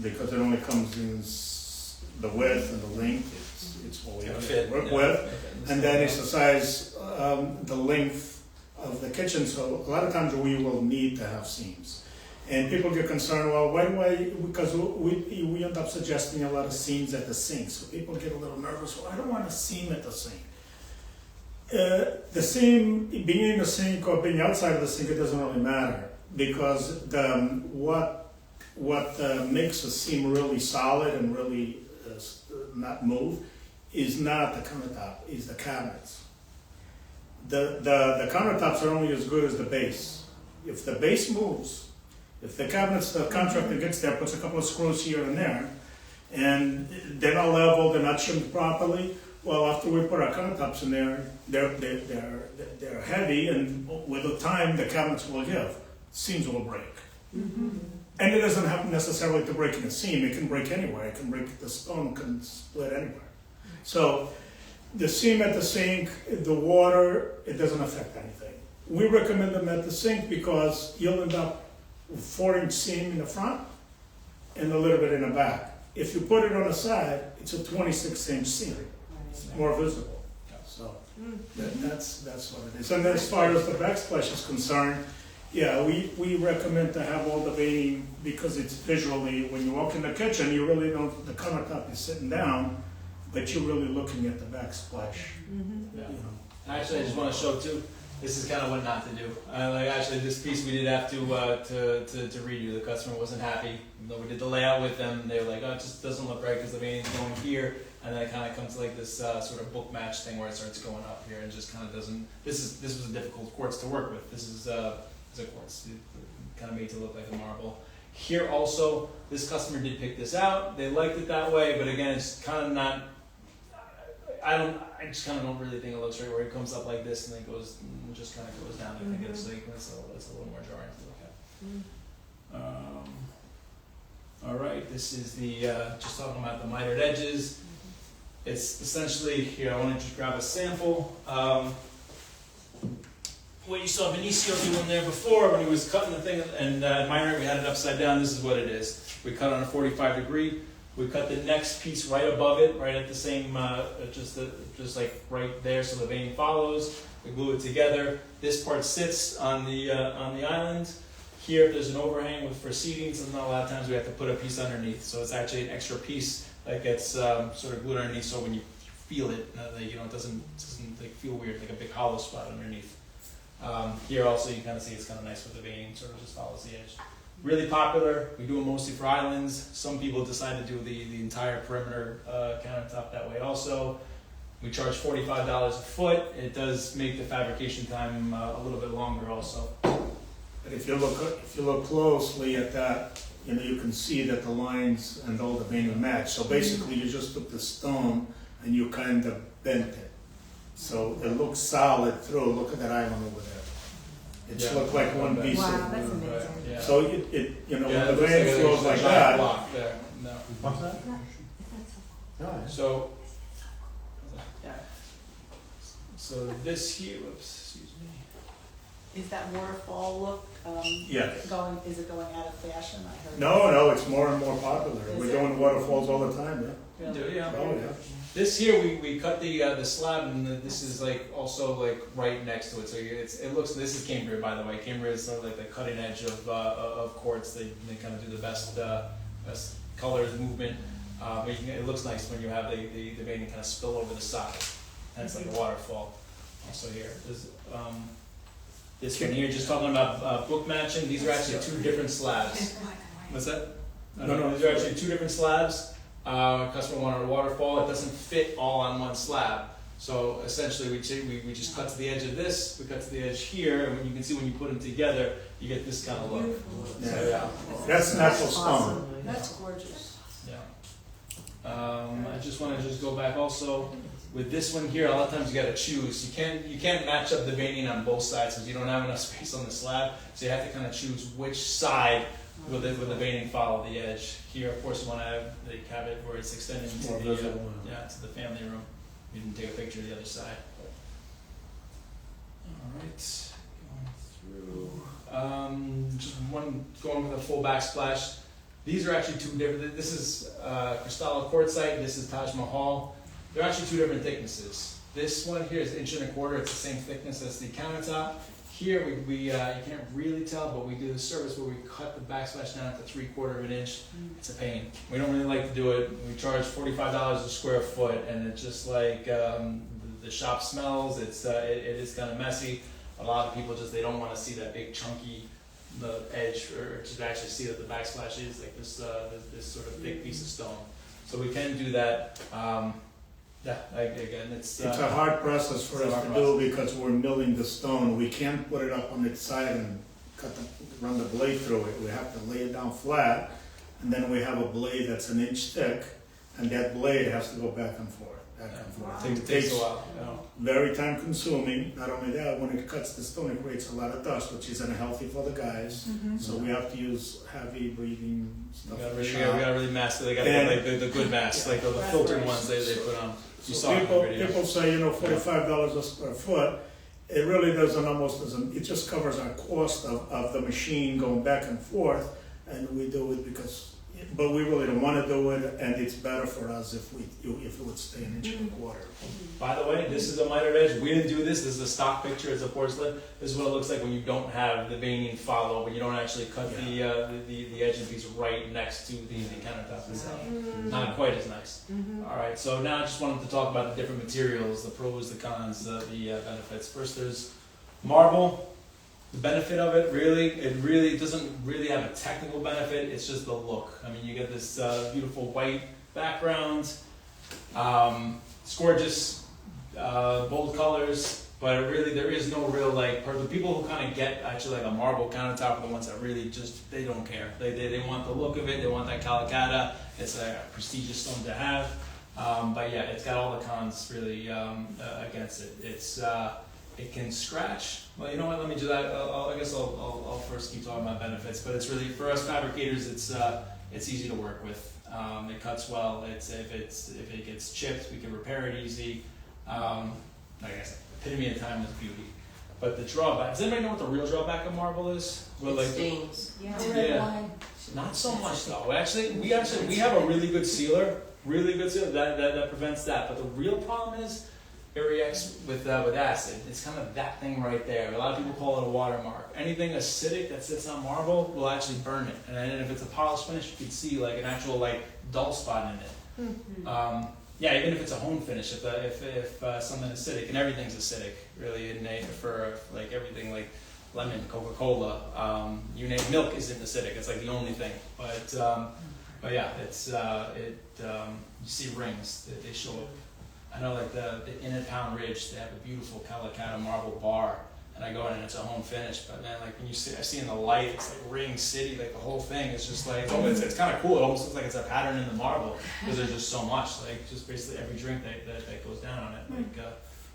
because it only comes in the width and the length. It's what we have to work with. And then it's the size, the length of the kitchen. So a lot of times we will need to have seams. And people get concerned, well, why do I, because we end up suggesting a lot of seams at the sink. So people get a little nervous, well, I don't want a seam at the sink. The seam, being in the sink or being outside of the sink, it doesn't really matter. Because what makes a seam really solid and really not move is not the countertop, is the cabinets. The countertops are only as good as the base. If the base moves, if the cabinets, the contractor gets there, puts a couple of screws here and there, and they're not level, they're not shimmed properly, well, after we put our countertops in there, they're heavy, and with the time, the cabinets will give. Seams will break. And it doesn't have necessarily to break in a seam, it can break anywhere, it can break, the stone can split anywhere. So the seam at the sink, the water, it doesn't affect anything. We recommend them at the sink because you'll end up with 4-inch seam in the front and a little bit in the back. If you put it on the side, it's a 26-inch seam, it's more visible. So that's what it is. And then as far as the backsplash is concerned, yeah, we recommend to have all the veining because it's visually, when you walk in the kitchen, you really don't, the countertop is sitting down, but you're really looking at the backsplash. Yeah. You know. Actually, I just want to show too. This is kind of what not to do. Actually, this piece we did have to redo. The customer wasn't happy. Even though we did the layout with them, they were like, "Oh, it just doesn't look right because the veining's going here," and then it kind of comes to like this sort of book match thing where it starts going up here and just kind of doesn't. This was a difficult quartz to work with. This is a quartz, kind of made to look like a marble. Here also, this customer did pick this out. They liked it that way, but again, it's kind of not. I just kind of don't really think it looks right where it comes up like this and then goes, just kind of goes down. I think it's like it's a little more jarring to look at. All right, this is the just talking about the mitered edges. It's essentially here. I want to just grab a sample. What you saw Benicio doing there before when he was cutting the thing, and miner, we had it upside down. This is what it is. We cut on a 45 degree. We cut the next piece right above it, right at the same, just like right there, so the veining follows. We glue it together. This part sits on the island. Here, if there's an overhang for seating, so a lot of times we have to put a piece underneath. So it's actually an extra piece that gets sort of glued underneath. So when you feel it, it doesn't like feel weird, like a big hollow spot underneath. Here also, you kind of see it's kind of nice with the veining, sort of just follows the edge. Really popular. We do them mostly for islands. Some people decide to do the entire perimeter countertop that way also. We charge $45 a foot. It does make the fabrication time a little bit longer also. But if you look closely at that, you can see that the lines and all the veining match. So basically, you just took the stone and you kind of bent it, so it looks solid through. Look at that island over there. It just looked like one piece. Wow, that's amazing. Yeah. So when the vein flows like that. Block there. No. What's that? No, So this here, whoops, excuse me. Is that waterfall look, Yes. is it going out of fashion? I heard. No, it's more and more popular. Is We're it? doing waterfalls all the time, yeah. Really? Yeah. Oh, yeah. This here, we cut the slab, and this is like also like right next to it. So it looks. This is Cambria, by the way. Cambria is sort of like the cutting edge of quartz. They kind of do the best colors, movement. But it looks nice when you have the veining kind of spill over the side, and it's like a waterfall. Also here, there's this one here, just talking about book matching. These are actually two different slabs. What's that? No. These are actually two different slabs. Customer wanted a waterfall. It doesn't fit all on one slab. So essentially, we just cut to the edge of this. We cut to the edge here, and you can see when you put them together, you get this kind of look. Yeah. So, yeah. That's natural stone. That's gorgeous. Yeah. I just want to go back also with this one here. A lot of times you got to choose. You can't match up the veining on both sides because you don't have enough space on the slab. So you have to kind of choose which side will the veining follow the edge. Here, of course, you want to have the cabinet where it's extending to More the visible. to the family room. You can take a picture of the other side. All right, going through. Just one going with a full backsplash. These are actually two different. This is Cristallo Quartzite. This is Taj Mahal. They're actually two different thicknesses. This one here is 1.25 inches. It's the same thickness as the countertop. Here we you can't really tell, but we do the service where we cut the backsplash down to 3/4 inch. It's a pain. We don't really like to do it. We charge $45 a square foot, and it's just like the shop smells. It is kind of messy. A lot of people they don't want to see that big chunky the edge, or to actually see that the backsplash is like this sort of thick piece of stone. So we can do that. Again, it's a hard process for us to do because we're milling the stone. We can't put it up on its side and run the blade through it. We have to lay it down flat, and then we have a blade that's 1 inch thick, and that blade has to go back and forth. Takes a while, you know. Very time consuming. Not only that, when it cuts the stone, it creates a lot of dust, which is unhealthy for the guys. So we have to use heavy breathing We stuff. gotta for really, shop. we gotta really master. They gotta get like the good masks, like the filtered ones they put on. You So saw it in the video. people say, $45 a square foot. It really doesn't, it just covers our cost of the machine going back and forth. And we do it but we really don't want to do it, and it's better for us if it would stay an inch and a quarter. By the way, this is a mitered edge. We didn't do this. This is a stock picture. It's a porcelain. This is what it looks like when you don't have the veining follow, when you don't actually cut the edging piece right next to the countertop itself. Not quite as nice. All right, so now I just wanted to talk about the different materials, the pros, the cons, the benefits. First, there's marble. The benefit of it really doesn't really have a technical benefit. It's just the look. I mean, you get this beautiful white background. It's gorgeous, bold colors, but there is no real the people who kind of get actually like a marble countertop are the ones that really just, they don't care. They want the look of it. They want that calicata. It's a prestigious stone to have. But yeah, it's got all the cons really against it. It can scratch. Well, you know what? Let me do that. I guess I'll first keep talking about benefits. But it's really, for us fabricators, it's easy to work with. It cuts well. If it gets chipped, we can repair it easy. Like I said, epitome of timeless beauty. But the drawback. Does anybody know what the real drawback of marble is? Well, It stains. yeah. Not so much though. We have a really good sealer that prevents that. But the real problem is, it reacts with acid. It's kind of that thing right there. A lot of people call it a watermark. Anything acidic that sits on marble will actually burn it. And then if it's a polished finish, you can see like an actual dull spot in it. Even if it's a home finish, if something acidic, and everything's acidic, really, for like everything like lemon, Coca-Cola, you name milk isn't acidic. It's like the only thing. But yeah, you see rings they show up. I know like the Inner Pound Ridge, they have a beautiful calicata marble bar, and I go in and it's a home finish. But man, like when I see in the light, it's like Ring City, like the whole thing is just like, it's kind of cool. It almost looks like it's a pattern in the marble because there's just so much. Like just basically every drink that goes down on it,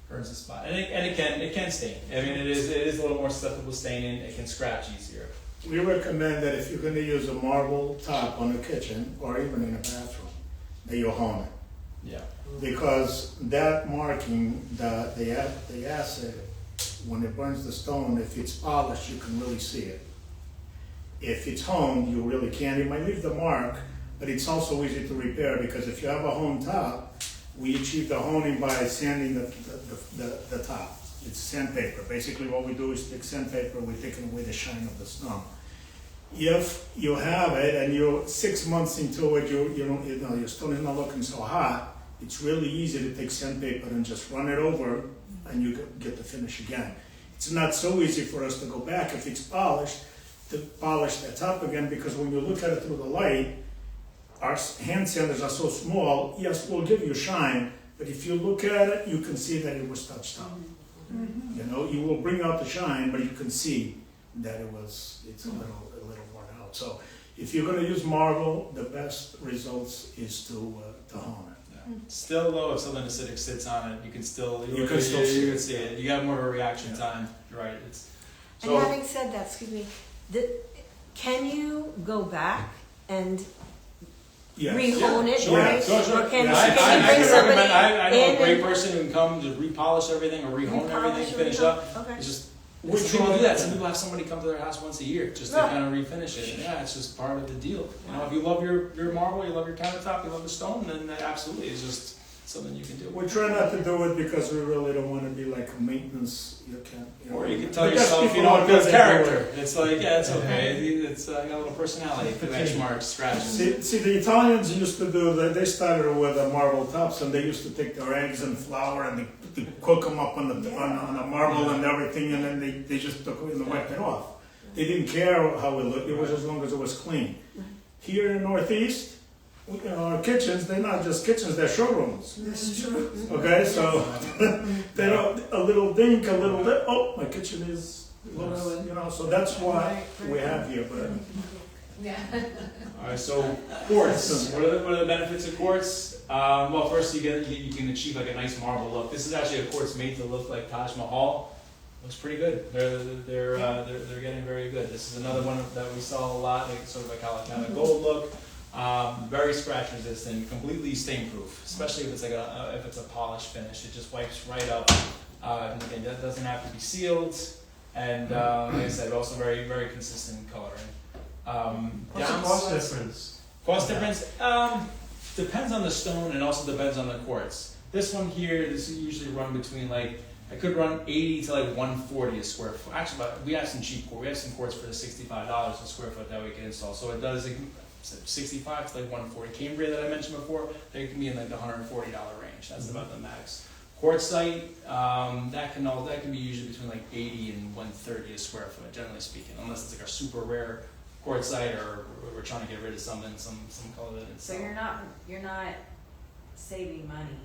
burns the spot. And it can stain. I mean, it is a little more susceptible to staining. It can scratch easier. We recommend that if you're going to use a marble top on a kitchen or even in a bathroom, that you hone it. Yeah. Because that marking, the acid, when it burns the stone, if it's polished, you can really see it. If it's honed, you really can't. It might leave the mark, but it's also easy to repair because if you have a honed top, we achieve the honing by sanding the top. It's sandpaper. Basically what we do is take sandpaper, we're taking away the shine of the stone. If you have it and you're 6 months into it, your stone is not looking so hot, it's really easy to take sandpaper and just run it over and you get the finish again. It's not so easy for us to go back if it's polished, to polish that top again, because when you look at it through the light, our hand sanders are so small, yes, we'll give you shine, but if you look at it, you can see that it was touched up. You will bring out the shine, but you can see that it's a little worn out. So if you're going to use marble, the best results is to hone it. Still though, if something acidic sits on it, you can still see it. You have more of a reaction time. You're right. And having said that, excuse me, can you go back and Yes. rehone it, Sure. right? Sure. Or can I you can bring somebody recommend. I know in a great and person who can come to repolish everything or rehone everything, finish up. Okay. It's just. Which Some people one? do that. Some people have somebody come to their house once a year just to Right. kind of refinish it. And yeah, it's just part of the deal. If you love your marble, you love your countertop, you love the stone, then that absolutely is just something you can do. We try not to do it because we really don't want to be like a maintenance. Or you can tell Because yourself people you don't don't build do it. character. It's like, yeah, it's okay. It's got a little personality. Benchmarks, scratches. See, the Italians used to do that. They started with marble tops, and they used to take their eggs and flour and they cook them up on the marble and everything, and then they just took it and wiped it off. They didn't care how it looked. It was as long as it was clean. Here in the Northeast, our kitchens, they're not just kitchens, they're showrooms. That's true. Okay, so they don't, a little dink, a little bit, oh, my kitchen is, looks, so that's why we have here, but. Yeah. All right, so quartz. What are the benefits of quartz? Well, first you can achieve like a nice marble look. This is actually a quartz made to look like Taj Mahal. Looks pretty good. They're getting very good. This is another one that we saw a lot, like sort of like kind of gold look. Very scratch resistant, completely stain proof, especially if it's like if it's a polished finish. It just wipes right up. And again, that doesn't have to be sealed. And like I said, also very, very consistent coloring. What's the cost difference? Cost difference depends on the stone and also depends on the quartz. This one here, this is usually run between like, I could run 80 to like 140 a square foot. Actually, we have some cheap quartz. We have some quartz for the $65 a square foot that we can install. So it does like 65 to like 140. Cambria that I mentioned before, they can be in like the $140 range. That's about the max. Quartzite, that can be usually between like 80 and 130 a square foot, generally speaking, unless it's like a super rare quartzite or we're trying to get rid of some color that it's. So you're not saving money.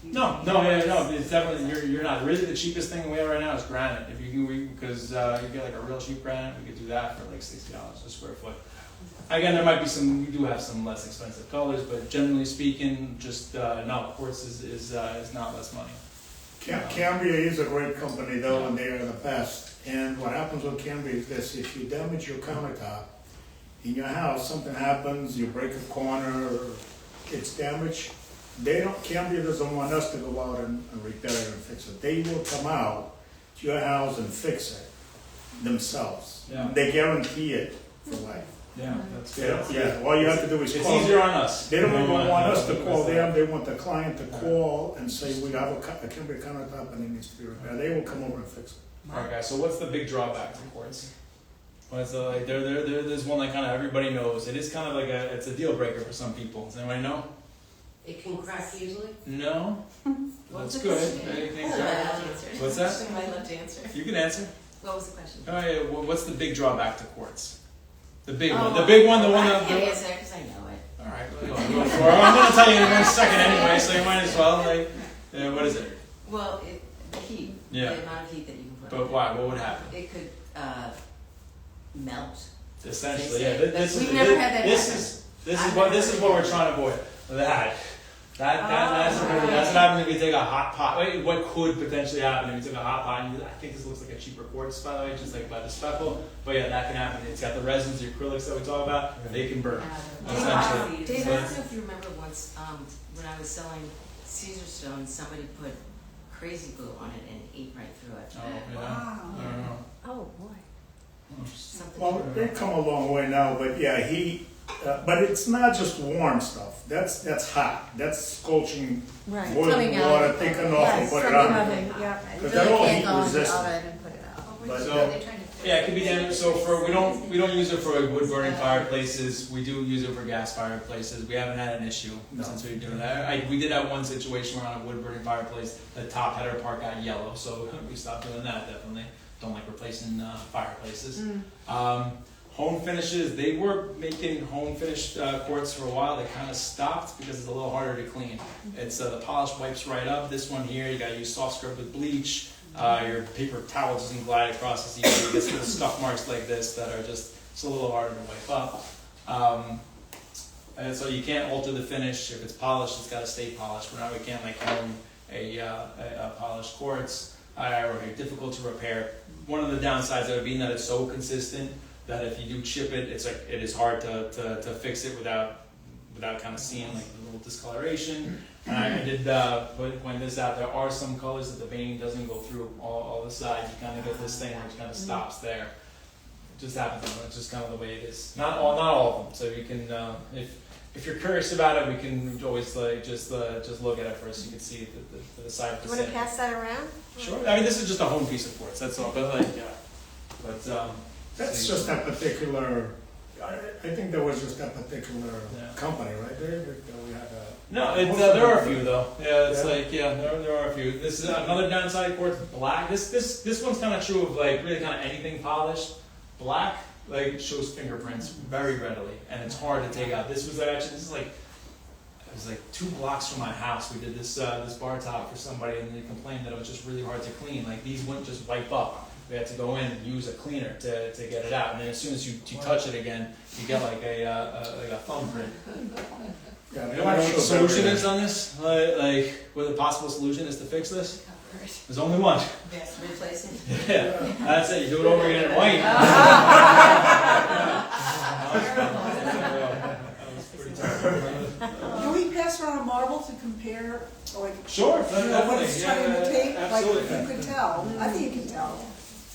No, it's definitely you're not. Really, the cheapest thing we have right now is granite. If you can, because you get like a real cheap granite, we could do that for like $60 a square foot. Again, there might be we do have some less expensive colors, but generally speaking, just no, quartz is not less money. Cambria is a great company though, and they are the best. And what happens with Cambria is this: if you damage your countertop in your house, something happens, you break a corner, or it's damaged. Cambria doesn't want us to go out and repair it and fix it. They will come out to your house and fix it themselves. Yeah. They guarantee it for life. Yeah, that's good. Yeah, all you have to do is It's call. easier on us. They don't even want us to call them. They want the client to call and say, we have a Cambria countertop and it needs to be repaired. They will come over and fix it. Alright guys, so what's the big drawback to quartz? What's like there's one that kind of everybody knows. It is kind of like it's a deal breaker for some people. Does anybody know? It can crack easily? No? What's That's the good. question? Anything? I'd love to answer. What's that? I'd love to answer. You can answer. What was the question? Oh yeah, what's the big drawback to quartz? The big one. The big one, the one that. I can't answer that because I know it. Alright, go for it. I'm gonna tell you in 1 second anyway, so you might as well. Like, what is it? Well, the heat. Yeah. The amount of heat that you can put But on it. why? What would happen? It could melt. Essentially, yeah. We've never had that happen. This is what we're trying to avoid. That's what happens if you take a hot pot. Wait, what could potentially happen if you took a hot pot? And I think this looks like a cheaper quartz, by the way, just like by the speckle. But yeah, that can happen. It's got the resins, the acrylics that we talk about. They can burn. Essentially. Dave, I don't know if you remember once when I was selling Caesar stone, somebody put crazy glue on it and ate right through it. Oh, yeah. Wow. I don't know. Oh, boy. Something Well, they've come a long way now, but yeah, but it's not just warm stuff. That's hot. That's scorching Right. boiling Coming out. water, take it off and put it on. Yeah. Because they're all can't heat go in the resistant. oven and put it out. But So, yeah, it can be damaged. So we don't use it for like wood burning fireplaces. We do use it for gas fireplaces. We haven't had an issue since we've been doing that. We did have one situation where on a wood burning fireplace, the top header part got yellow, so we stopped doing that. Definitely don't like replacing fireplaces. Home finishes, they were making home finished quartz for a while. They kind of stopped because it's a little harder to clean. It's the polish wipes right up. This one here, you got to use soft scrub with bleach. Your paper towel doesn't glide across as easily. You get little scuff marks like this that are just a little harder to wipe up. And so you can't alter the finish. If it's polished, it's got to stay polished. We can't like home a polished quartz. Or difficult to repair. One of the downsides of it being that it's so consistent that if you do chip it, it is hard to fix it without kind of seeing like a little discoloration. And I did point this out. There are some colors that the veining doesn't go through all the sides. You kind of get this thing which kind of stops there. It just happens. It's just kind of the way it is. Not all of them. So you can if you're curious about it, we can always like just look at it first. You can see the side. Do you want to pass that around? Sure. I mean, this is just a home piece of quartz. That's all. But like, yeah. But that's just that particular. I think there was just that particular company, right there. That we had no, there are a few though. Yeah, it's like there are a few. This is another downside quartz. Black. This one's kind of true of like really kind of anything polished. Black like shows fingerprints very readily, and it's hard to take out. This is like. It was like 2 blocks from my house. We did this bar top for somebody, and they complained that it was just really hard to clean. Like these wouldn't just wipe up. We had to go in and use a cleaner to get it out. And then as soon as you touch it again, you get like a thumbprint. Yeah, You know what the solution is on this? Like, what the possible solution is to fix this? There's only one. Yes, replace it. Yeah, that's it. You do it over again in white. Can we pass around a marble to compare, like, Sure, you know, what it's trying to take? Like, absolutely. you could tell. I think you can tell.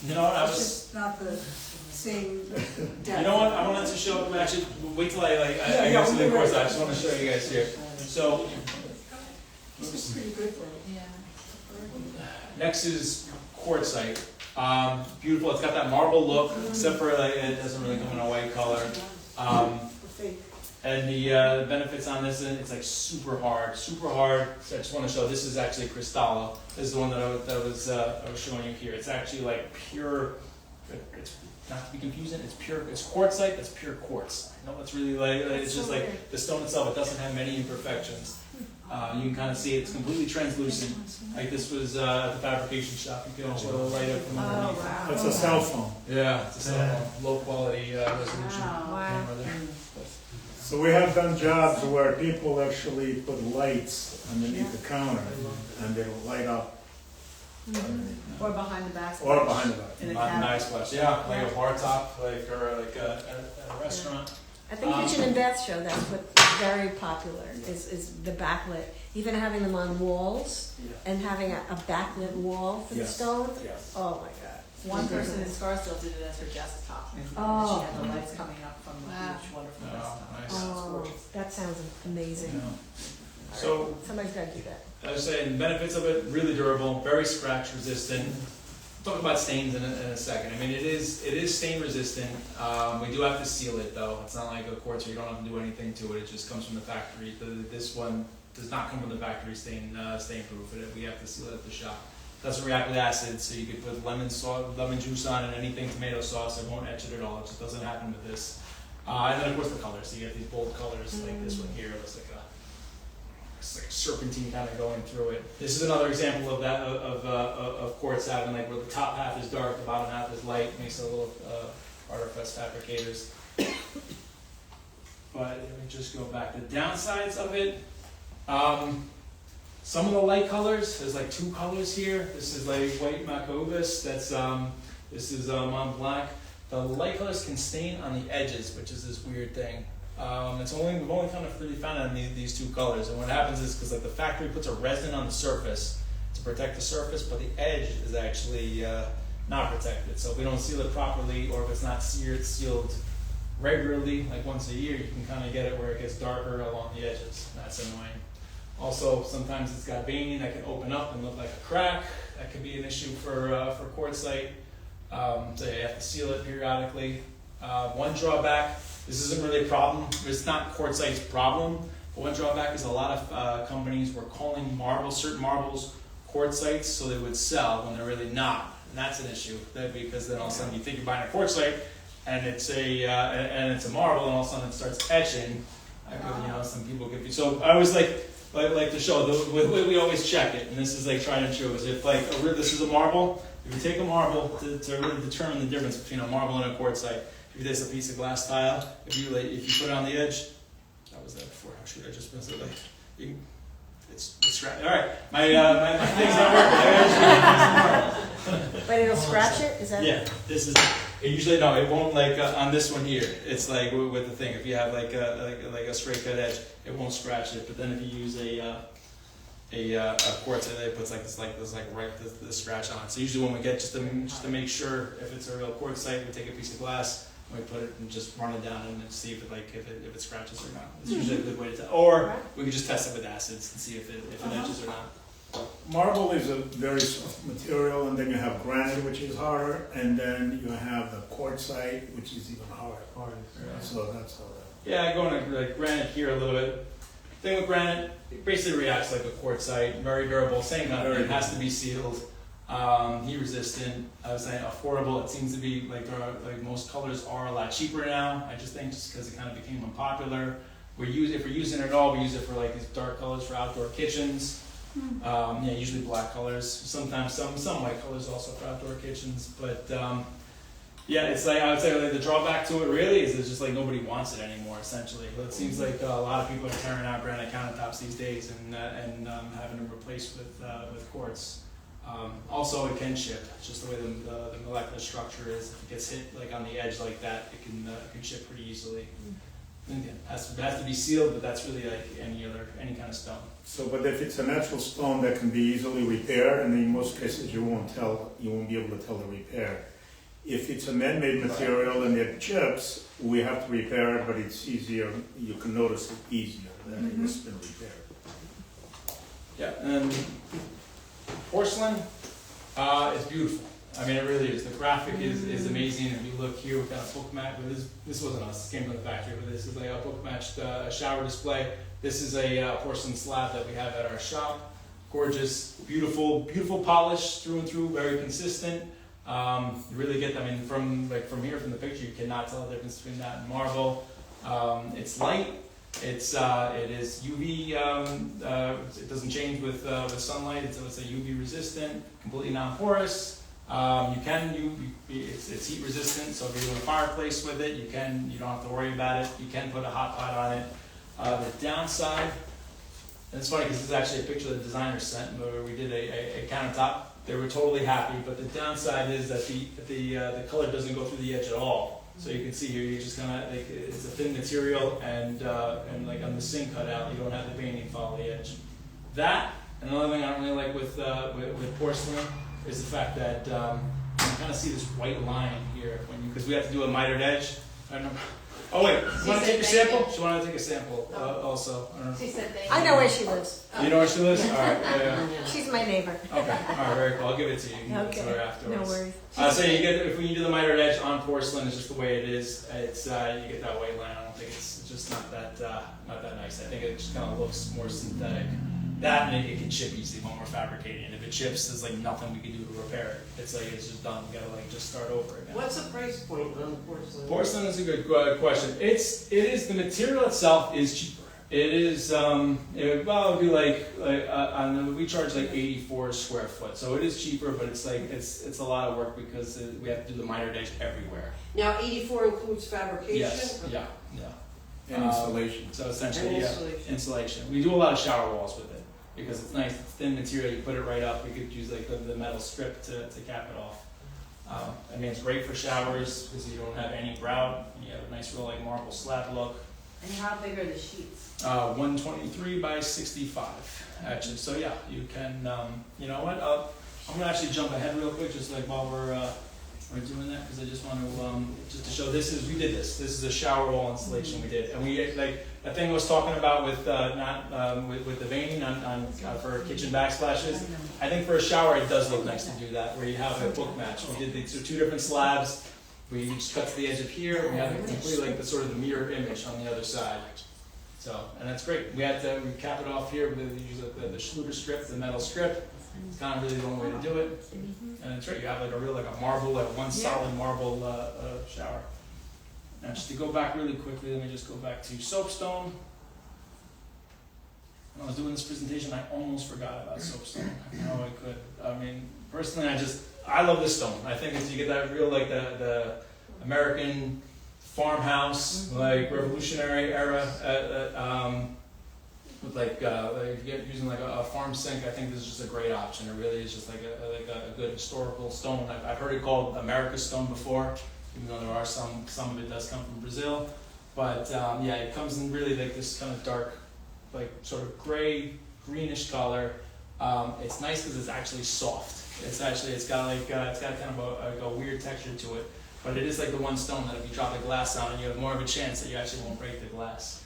You know what? I It's was. just not the same depth. You know what? I wanted to show. Actually, wait till I Yeah, get to the we'll do course. it. I just want to show you guys here. So This is pretty good for Yeah. next is quartzite. Beautiful. It's got that marble look, except for like it doesn't really come in a white color. fake. And the benefits on this, it's like super hard. So I just want to show. This is actually Cristallo. This is the one that I was showing you here. It's actually like pure. It's not to be confusing. It's pure. It's quartzite. That's pure quartz. You know, it's really like it's just like the stone itself. It doesn't have many imperfections. You can kind of see it. It's completely translucent. Like this was at the fabrication shop. You can also light up from underneath. wow. It's a cell phone. Yeah, it's a cell phone. Low quality resolution Wow. camera there. So we have done jobs where people actually put lights underneath the counter and they will light up. Or behind the back. Or behind the back. In a Not cabinet. nice place. Yeah, like a bar top, like or like at a restaurant. At the Kitchen and Bath Show, that's what's very popular, is the backlit. Even having them on walls and having a backlit wall for the Yes. stone. Yes. Oh my God. One person in Scarsdale did it as her desktop. And Oh. she had the lights coming up from the Wow. huge, wonderful Oh, desktop. nice. Oh, that sounds amazing. Yeah. So Somebody's got to do that. I was saying, benefits of it, really durable, very scratch resistant. We'll talk about stains in a second. I mean, it is stain resistant. We do have to seal it though. It's not like a quartz where you don't have to do anything to it. It just comes from the factory. This one does not come from the factory stain proof. We have to seal it at the shop. Doesn't react with acid, so you could put lemon juice on it, anything, tomato sauce. It won't etch it at all. It just doesn't happen with this. And then of course the colors. So you get these bold colors like this one here. It's like a serpentine kind of going through it. This is another example of that of quartz having like where the top half is dark, the bottom half is light. Makes it a little harder for us fabricators. But let me just go back. The downsides of it. Some of the light colors. There's like two colors here. This is like white Macovus. This is Mont Blanc. The light colors can stain on the edges, which is this weird thing. We've only kind of really found it on these two colors, and what happens is because like the factory puts a resin on the surface to protect the surface, but the edge is actually not protected. So if we don't seal it properly, or if it's not sealed regularly, like once a year, you can kind of get it where it gets darker along the edges. That's annoying. Also, sometimes it's got veining that can open up and look like a crack. That could be an issue for quartzite. So you have to seal it periodically. One drawback. This isn't really a problem. It's not quartzite's problem. But one drawback is a lot of companies were calling certain marbles quartzites, so they would sell when they're really not. And that's an issue. Because then all of a sudden you think you're buying a quartzite, and it's a marble, and all of a sudden it starts etching. Some people get. So I always like to show we always check it, and this is like tried and true. Is if this is a marble, if you take a marble to really determine the difference between a marble and a quartzite. If there's a piece of glass tile, if you put it on the edge, that was there before. How should I just miss it? It's scratched. All right, my thing's not working. But it'll scratch it? Is that? Yeah, this is. It usually it won't on this one here. It's like with the thing. If you have like a straight cut edge, it won't scratch it. But then if you use a quartz, it puts the scratch on it. So usually when we get just to make sure if it's a real quartzite, we take a piece of glass. We put it and just run it down and see if it scratches or not. It's usually a good way to tell. Or we can just test it with acids and see if it etches or not. Marble is a very soft material, and then you have granite, which is harder, and then you have the quartzite, which is even harder. So that's how that. Yeah, going to like granite here a little bit. Thing with granite, it basically reacts like a quartzite, very durable. Same kind of thing. It has to be sealed. Heat resistant. I was saying affordable. It seems to be like most colors are a lot cheaper now. I just think just because it kind of became unpopular. If we're using it at all, we use it for like these dark colors for outdoor kitchens. Usually black colors. Sometimes some white colors also for outdoor kitchens. But Yeah, it's like, I would say like the drawback to it really is it's just like nobody wants it anymore, essentially. But it seems like a lot of people are tearing out granite countertops these days and having them replaced with quartz. Also, it can chip. It's just the way the molecular structure is. If it gets hit like on the edge like that, it can chip pretty easily. And again, it has to be sealed, but that's really like any kind of stone. So, but if it's a natural stone that can be easily repaired, and in most cases you won't be able to tell the repair. If it's a man-made material and it chips, we have to repair it, but it's easier, you can notice it easier than if it's been repaired. Yeah, and porcelain is beautiful. I mean, it really is. The graphic is amazing. If you look here, we've got a book match. This wasn't us, this came from the factory, but this is like a book matched shower display. This is a porcelain slab that we have at our shop. Gorgeous, beautiful, beautiful polish through and through, very consistent. You really get, I mean, from here, from the picture, you cannot tell the difference between that and marble. It's light. It is UV. It doesn't change with sunlight, so it's a UV resistant, completely non-porous. It's heat resistant, so if you're doing a fireplace with it, you don't have to worry about it. You can put a hot pot on it. The downside, and it's funny because this is actually a picture the designer sent where we did a countertop. They were totally happy, but the downside is that the color doesn't go through the edge at all. So you can see here, you just kind of like it's a thin material, and like on the sink cutout, you don't have the veining follow the edge. That, and another thing I don't really like with porcelain is the fact that you kind of see this white line here because we have to do a mitered edge. I don't know. Oh wait, you want to take your sample? She wanted to take a sample also. I don't know. She said thank you. I know where she lives. You know where she lives? All right. Yeah. She's my neighbor. Okay. All right. Very cool. I'll give it to you. You can give it to her afterwards. No worries. So you get if when you do the mitered edge on porcelain, it's just the way it is. It's you get that white line. I don't think it's just not that nice. I think it just kind of looks more synthetic. That and it can chip easily when we're fabricating. And if it chips, there's like nothing we can do to repair it. It's like it's just done. We gotta like just start over again. What's the price point on the porcelain? Porcelain is a good question. It is the material itself is cheaper. It is it would be like we charge like 84 a square foot, so it is cheaper, but it's like it's a lot of work because we have to do the mitered edge everywhere. Now, 84 includes fabrication? Yes. Yeah. And installation. So essentially, And insulation. We do a lot of shower walls with it because it's nice. It's thin material. You put it right up. We could use like the metal strip to cap it off. I mean, it's great for showers because you don't have any grout. You have a nice real like marble slab look. And how big are the sheets? 123 by 65, actually. So yeah, you can. You know what? I'm gonna actually jump ahead real quick, just like while we're doing that, because I just want to just to show we did this. This is a shower wall installation we did, and we like that thing I was talking about with with the veining on for kitchen backsplashes. I think for a shower it does look nice to do that, where you have a book match. We did these two different slabs. We each cut to the edge of here. We have it completely like the sort of the mirror image on the other side. So, and that's great. We cap it off here with the Schluter strip, the metal strip. It's kind of really the only way to do it. And it's right. You have like a marble, like one solid marble shower. Now, just to go back really quickly, let me just go back to soapstone. When I was doing this presentation, I almost forgot about soapstone. I know I could. I mean, personally, I love this stone. I think you get that real like the American farmhouse, like Revolutionary era, with like using like a farm sink. I think this is just a great option. It really is just like a good historical stone. I've heard it called America's stone before, even though there are some of it does come from Brazil. But yeah, it comes in really like this kind of dark, like sort of gray, greenish color. It's nice because it's actually soft. It's got kind of a weird texture to it. But it is like the one stone that if you drop the glass on it, you have more of a chance that you actually won't break the glass.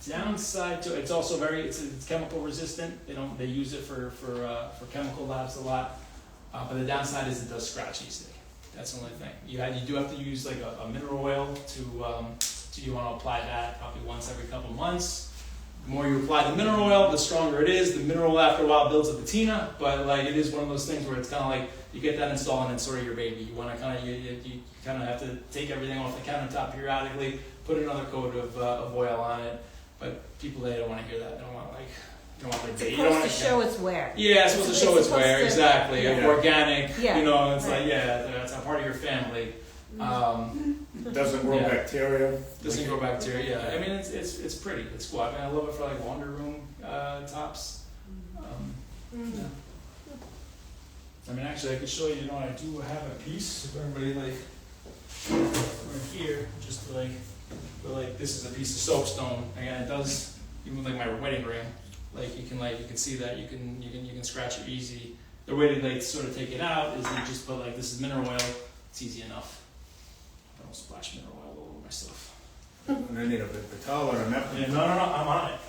Downside to it, it's also it's chemical resistant. They use it for chemical labs a lot. But the downside is it does scratch easily. That's the only thing. You do have to use like a mineral oil to you want to apply that probably once every couple months. The more you apply the mineral oil, the stronger it is. The mineral after a while builds a patina, but like it is one of those things where it's kind of like you get that installed and it's sort of your baby. You want to you kind of have to take everything off the countertop periodically, put another coat of oil on it. But people, they don't want to hear that. They don't want like you don't want like It's you don't supposed want to show its wear. Yeah, it's supposed to show its wear, to- exactly. yeah. Organic, Yeah, you know, it's right. like, yeah, that's a part of your family. Doesn't grow Yeah. bacteria. Doesn't grow bacteria. Yeah, I mean, it's pretty. It's cool. I mean, I love it for like laundry room tops. Yeah. I mean, actually, I could show you. You know, I do have a piece. If everybody like right here, just to, like this is a piece of soapstone. Again, it does even like my wedding ring. Like you can see that you can scratch it easy. The way to like sort of take it out is you just put like this is mineral oil. It's easy enough. I don't splash mineral oil all over myself. And I need a paper towel or a napkin. Yeah, no, I'm on it.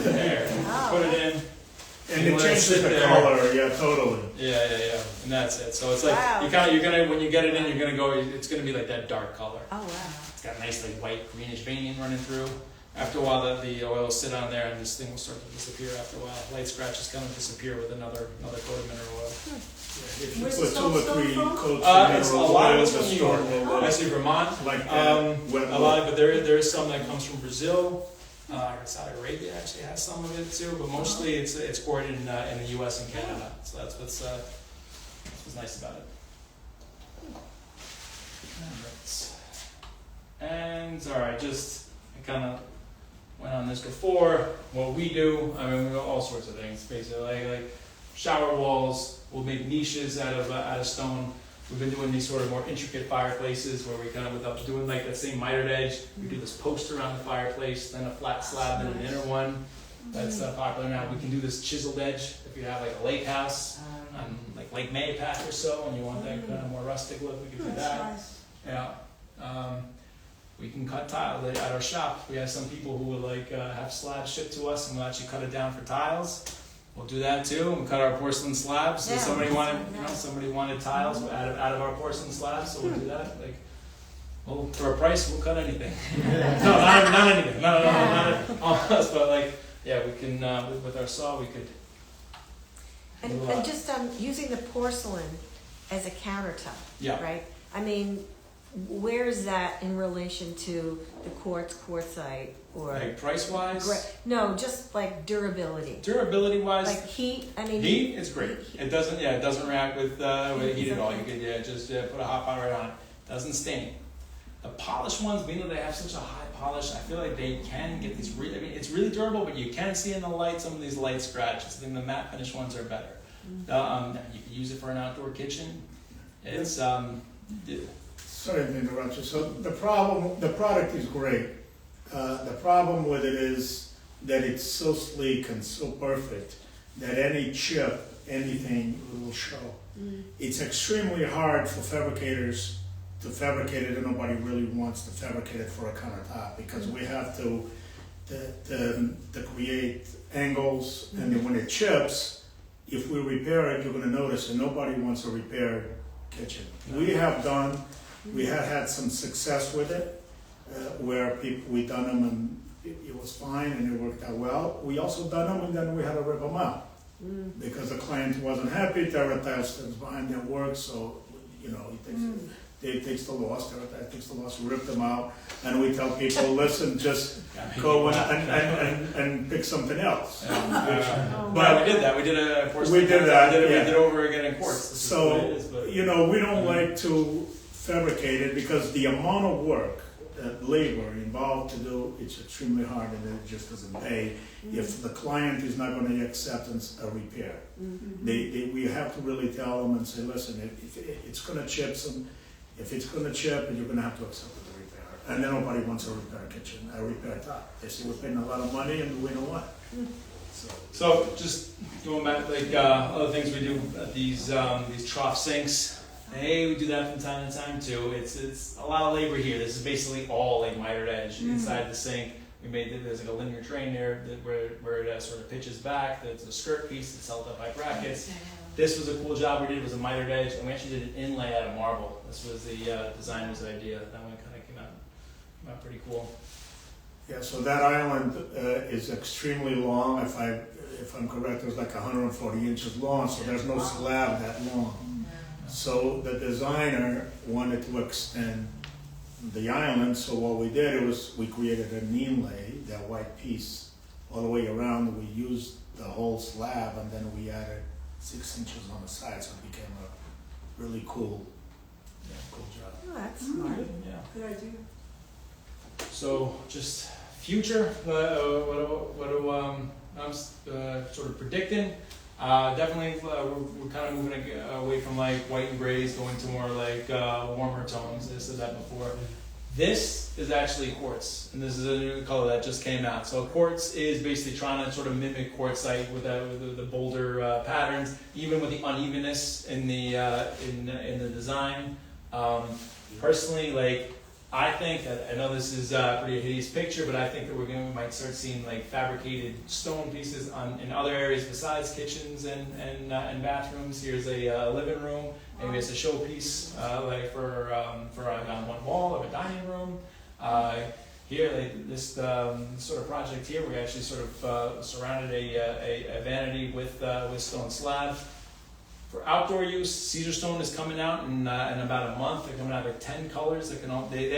There. Put it in. And You it let it changes sit the there. color, yeah, totally. Yeah. And that's it. So it's like Wow. you're gonna when you get it in, you're gonna go. It's gonna be like that dark color. Oh, wow. It's got nice like white greenish veining running through. After a while, the oil will sit on there, and this thing will start to disappear. After a while, light scratches kind of disappear with another coat of mineral oil. If you Where's put the 2 or soapstone 3 from? coats of It's a mineral lot of oil, it's the from New store York. will Actually, Vermont. like A lot, but there is some that comes from Brazil. Saudi Arabia actually has some of it too, but mostly it's exported in the U.S. and Canada. So that's what's nice about it. And all right, I kind of went on this before. What we do, I mean, we do all sorts of things. Basically, like shower walls. We'll make niches out of stone. We've been doing these sort of more intricate fireplaces where we kind of, without doing like that same mitered edge, we do this post around the fireplace, then a flat slab, and an inner one. That's popular now. We can do this chiseled edge if you have like a lake house on like Lake Mayapath or so, and you want that kind of more rustic look. We can do that. Yeah. We can cut tile at our shop. We have some people who would like have slabs shipped to us, and we'll actually cut it down for tiles. We'll do that too. We'll cut our porcelain slabs. So Yeah, somebody wanted tiles out of our porcelain slabs, so we'll do that. Like, well, for a price, we'll cut anything. No, not anything. Not all of us, but like, yeah, we can with our saw we could. And just using the porcelain as a countertop, Yeah. right? I mean, where is that in relation to the quartzite, or Like price wise, no, just like durability, durability wise, like heat. I mean, heat is great. It doesn't react with heat at all. You could just put a hot pot right on it. Doesn't stain. The polished ones, we know they have such a high polish. I feel like they can get these really. I mean, it's really durable, but you can see in the light some of these light scratches. I think the matte finish ones are better. You can use it for an outdoor kitchen. It's Sorry to interrupt you. So the product is great. The problem with it is that it's so sleek and so perfect that any chip, anything will show. It's extremely hard for fabricators to fabricate it, and nobody really wants to fabricate it for a countertop because we have to create angles, and then when it chips, if we repair it, you're going to notice that nobody wants a repaired kitchen. We had some success with it, where we done them and it was fine and it worked out well. We also done them and then we had to rip them out because the client wasn't happy. Terratile stands behind their work, so it takes the loss. Terratile takes the loss. We rip them out, and we tell people, listen, just go and pick something else. But we did that. We did a quartz. We did that. We Yeah. did it over again in quartz. This is what it So is, but- we don't like to fabricate it because the amount of work, labor involved to do, it's extremely hard, and it just doesn't pay if the client is not going to accept a repair. We have to really tell them and say, listen, if it's going to chip if it's going to chip, you're going to have to accept the repair. And then nobody wants a repair kitchen, a repair top. They say we're paying a lot of money, and we know what. So just going back, like other things we do at these trough sinks. Hey, we do that from time to time too. It's a lot of labor here. This is basically all like mitered edge inside the sink. There's like a linear train there where it sort of pitches back. There's a skirt piece that's held up by brackets. This was a cool job we did. It was a mitered edge, and we actually did an inlay out of marble. This was the designer's idea. That one kind of came out pretty cool. Yeah, so that island is extremely long. If I'm correct, it was like 140 inches long, so there's no slab that long. So the designer wanted to extend the island, so what we did was we created an inlay, that white piece all the way around. We used the whole slab, and then we added 6 inches on the side, so it became a really cool job. Oh, that's smart. Yeah. Good idea. So just future, what do I'm sort of predicting? Definitely, we're kind of moving away from like white and grays, going to more like warmer tones. I said that before. This is actually quartz, and this is a new color that just came out. So quartz is basically trying to sort of mimic quartzite with the bolder patterns, even with the unevenness in the design. Personally, like, I think that, I know this is a pretty hideous picture, but I think that we might start seeing like fabricated stone pieces in other areas besides kitchens and bathrooms. Here's a living room, maybe it's a showpiece like for on one wall of a dining room. Here, like this sort of project here, we actually sort of surrounded a vanity with stone slabs. For outdoor use, Caesar stone is coming out in about a month. They're coming out with 10 colors. They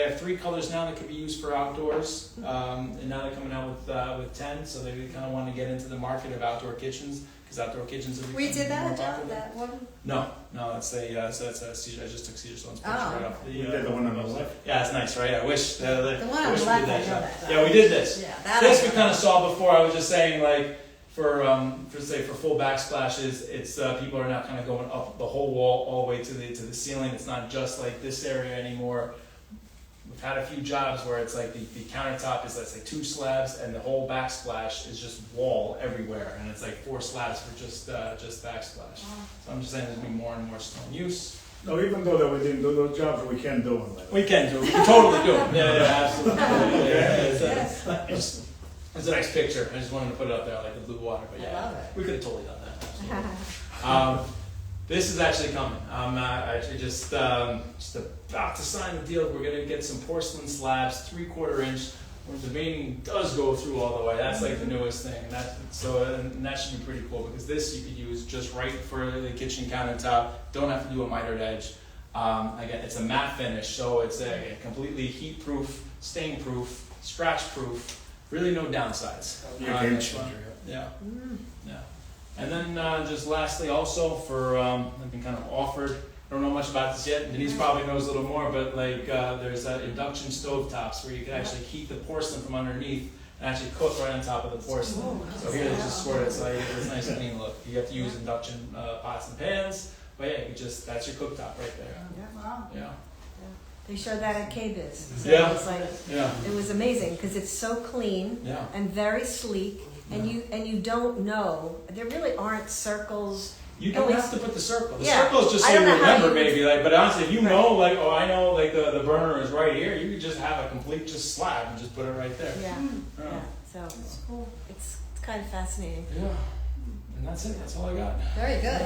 have 3 colors now that can be used for outdoors, and now they're coming out with 10. So they kind of want to get into the market of outdoor kitchens, because outdoor kitchens are We did more that, popular. that one? No, that's a Caesar. I just took Caesar stone's picture Oh. right off the. You did the one on the left? Yeah, it's nice, right? I wish. The one on wish the we left, did I know job. that. Yeah, we did this. Yeah, that This I we know. kind of saw before. I was just saying, like, for full backsplashes, it's people are now kind of going up the whole wall all the way to the ceiling. It's not just like this area anymore. We've had a few jobs where it's like the countertop is like 2 slabs, and the whole backsplash is just wall everywhere, and it's like 4 slabs for just backsplash. So I'm just saying there's been more and more stone use. No, even though that we didn't do those jobs, we can do them. We can do it. We can totally do it. Yeah, absolutely. It's a nice picture. I just wanted to put it up there, like the blue water. But I yeah, love it. we could have totally done that. Absolutely. This is actually coming. I'm actually just about to sign the deal. We're going to get some porcelain slabs, 3/4 inch, where the veining does go through all the way. That's like the newest thing. And that should be pretty cool, because this you could use just right for the kitchen countertop. Don't have to do a mitered edge. Again, it's a matte finish, so it's a completely heat-proof, stain-proof, scratch-proof. Really no downsides. Yeah, game changer. Yeah. Yeah. And then just lastly, also for I've been kind of offered. I don't know much about this yet. Denise probably knows a little more, but like there's induction stove tops where you can actually heat the porcelain from underneath and actually cook right on top of the porcelain. So here they just sort of it's a nice clean look. You have to use induction pots and pans, but yeah, that's your cooktop right there. Wow. Yeah. They showed that at KBIS. So Yeah. it's like, Yeah. it was amazing because it's so clean Yeah. and very sleek, and you don't know, there really aren't circles. You don't have to put the circle. The Yeah. circle is just I so you don't know how remember, you- maybe. Like, but honestly, if you Right. know, like, oh, I know, like the burner is right here. You could just have a complete just slab and just put it right there. Yeah, Yeah. yeah. So it's cool. It's kind of fascinating. Yeah. And that's it. That's all I got. Very good.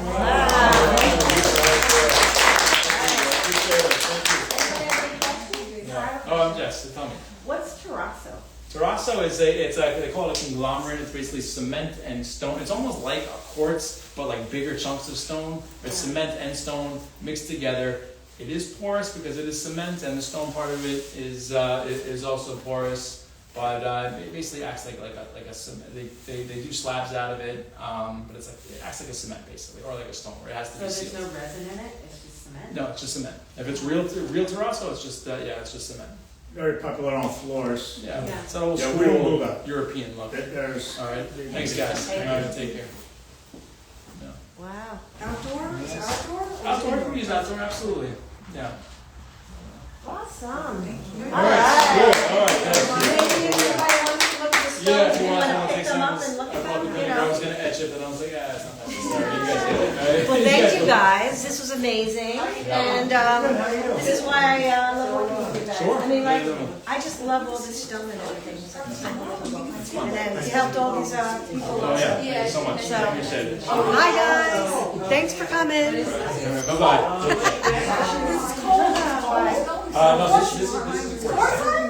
Yeah. Oh, yes. Tell me. What's terrazzo? Terrazzo is they call it a conglomerate. It's basically cement and stone. It's almost like a quartz, but like bigger chunks of stone. It's cement and stone mixed together. It is porous because it is cement, and the stone part of it is also porous. But it basically acts like a cement. They do slabs out of it, but it acts like a cement basically, or like a stone. Where it has to So be there's sealed. no resin in it, it's just cement? No, it's just cement. If it's real terrazzo, it's just it's just cement. Very popular on floors. Yeah, Yeah. it's an old Yeah, we don't school do that. European look. There's All right, thanks guys. Thank All right, take care. No. Wow. Outdoor? Is it Yes. outdoor? Outdoor, we use outdoor, absolutely. Yeah. Awesome. All right, good. All right, thank you. Maybe if anybody wants to look at the stones, Yeah, if you you want want to to pick take them some, up and look I at thought them, the you I was know. going to etch it, but I was like, it's not necessary. You guys get it, right? Well, thank you guys. This was amazing, and this is why I love working with you guys. Sure. I mean, like, How you doing? I just love all this stone and everything. It's unbelievable. And then you helped all these people. Oh, yeah. Thank you so much. So- I appreciate it. Hi guys. Thanks for coming. Bye-bye. This is cold out. No, this is a quartz.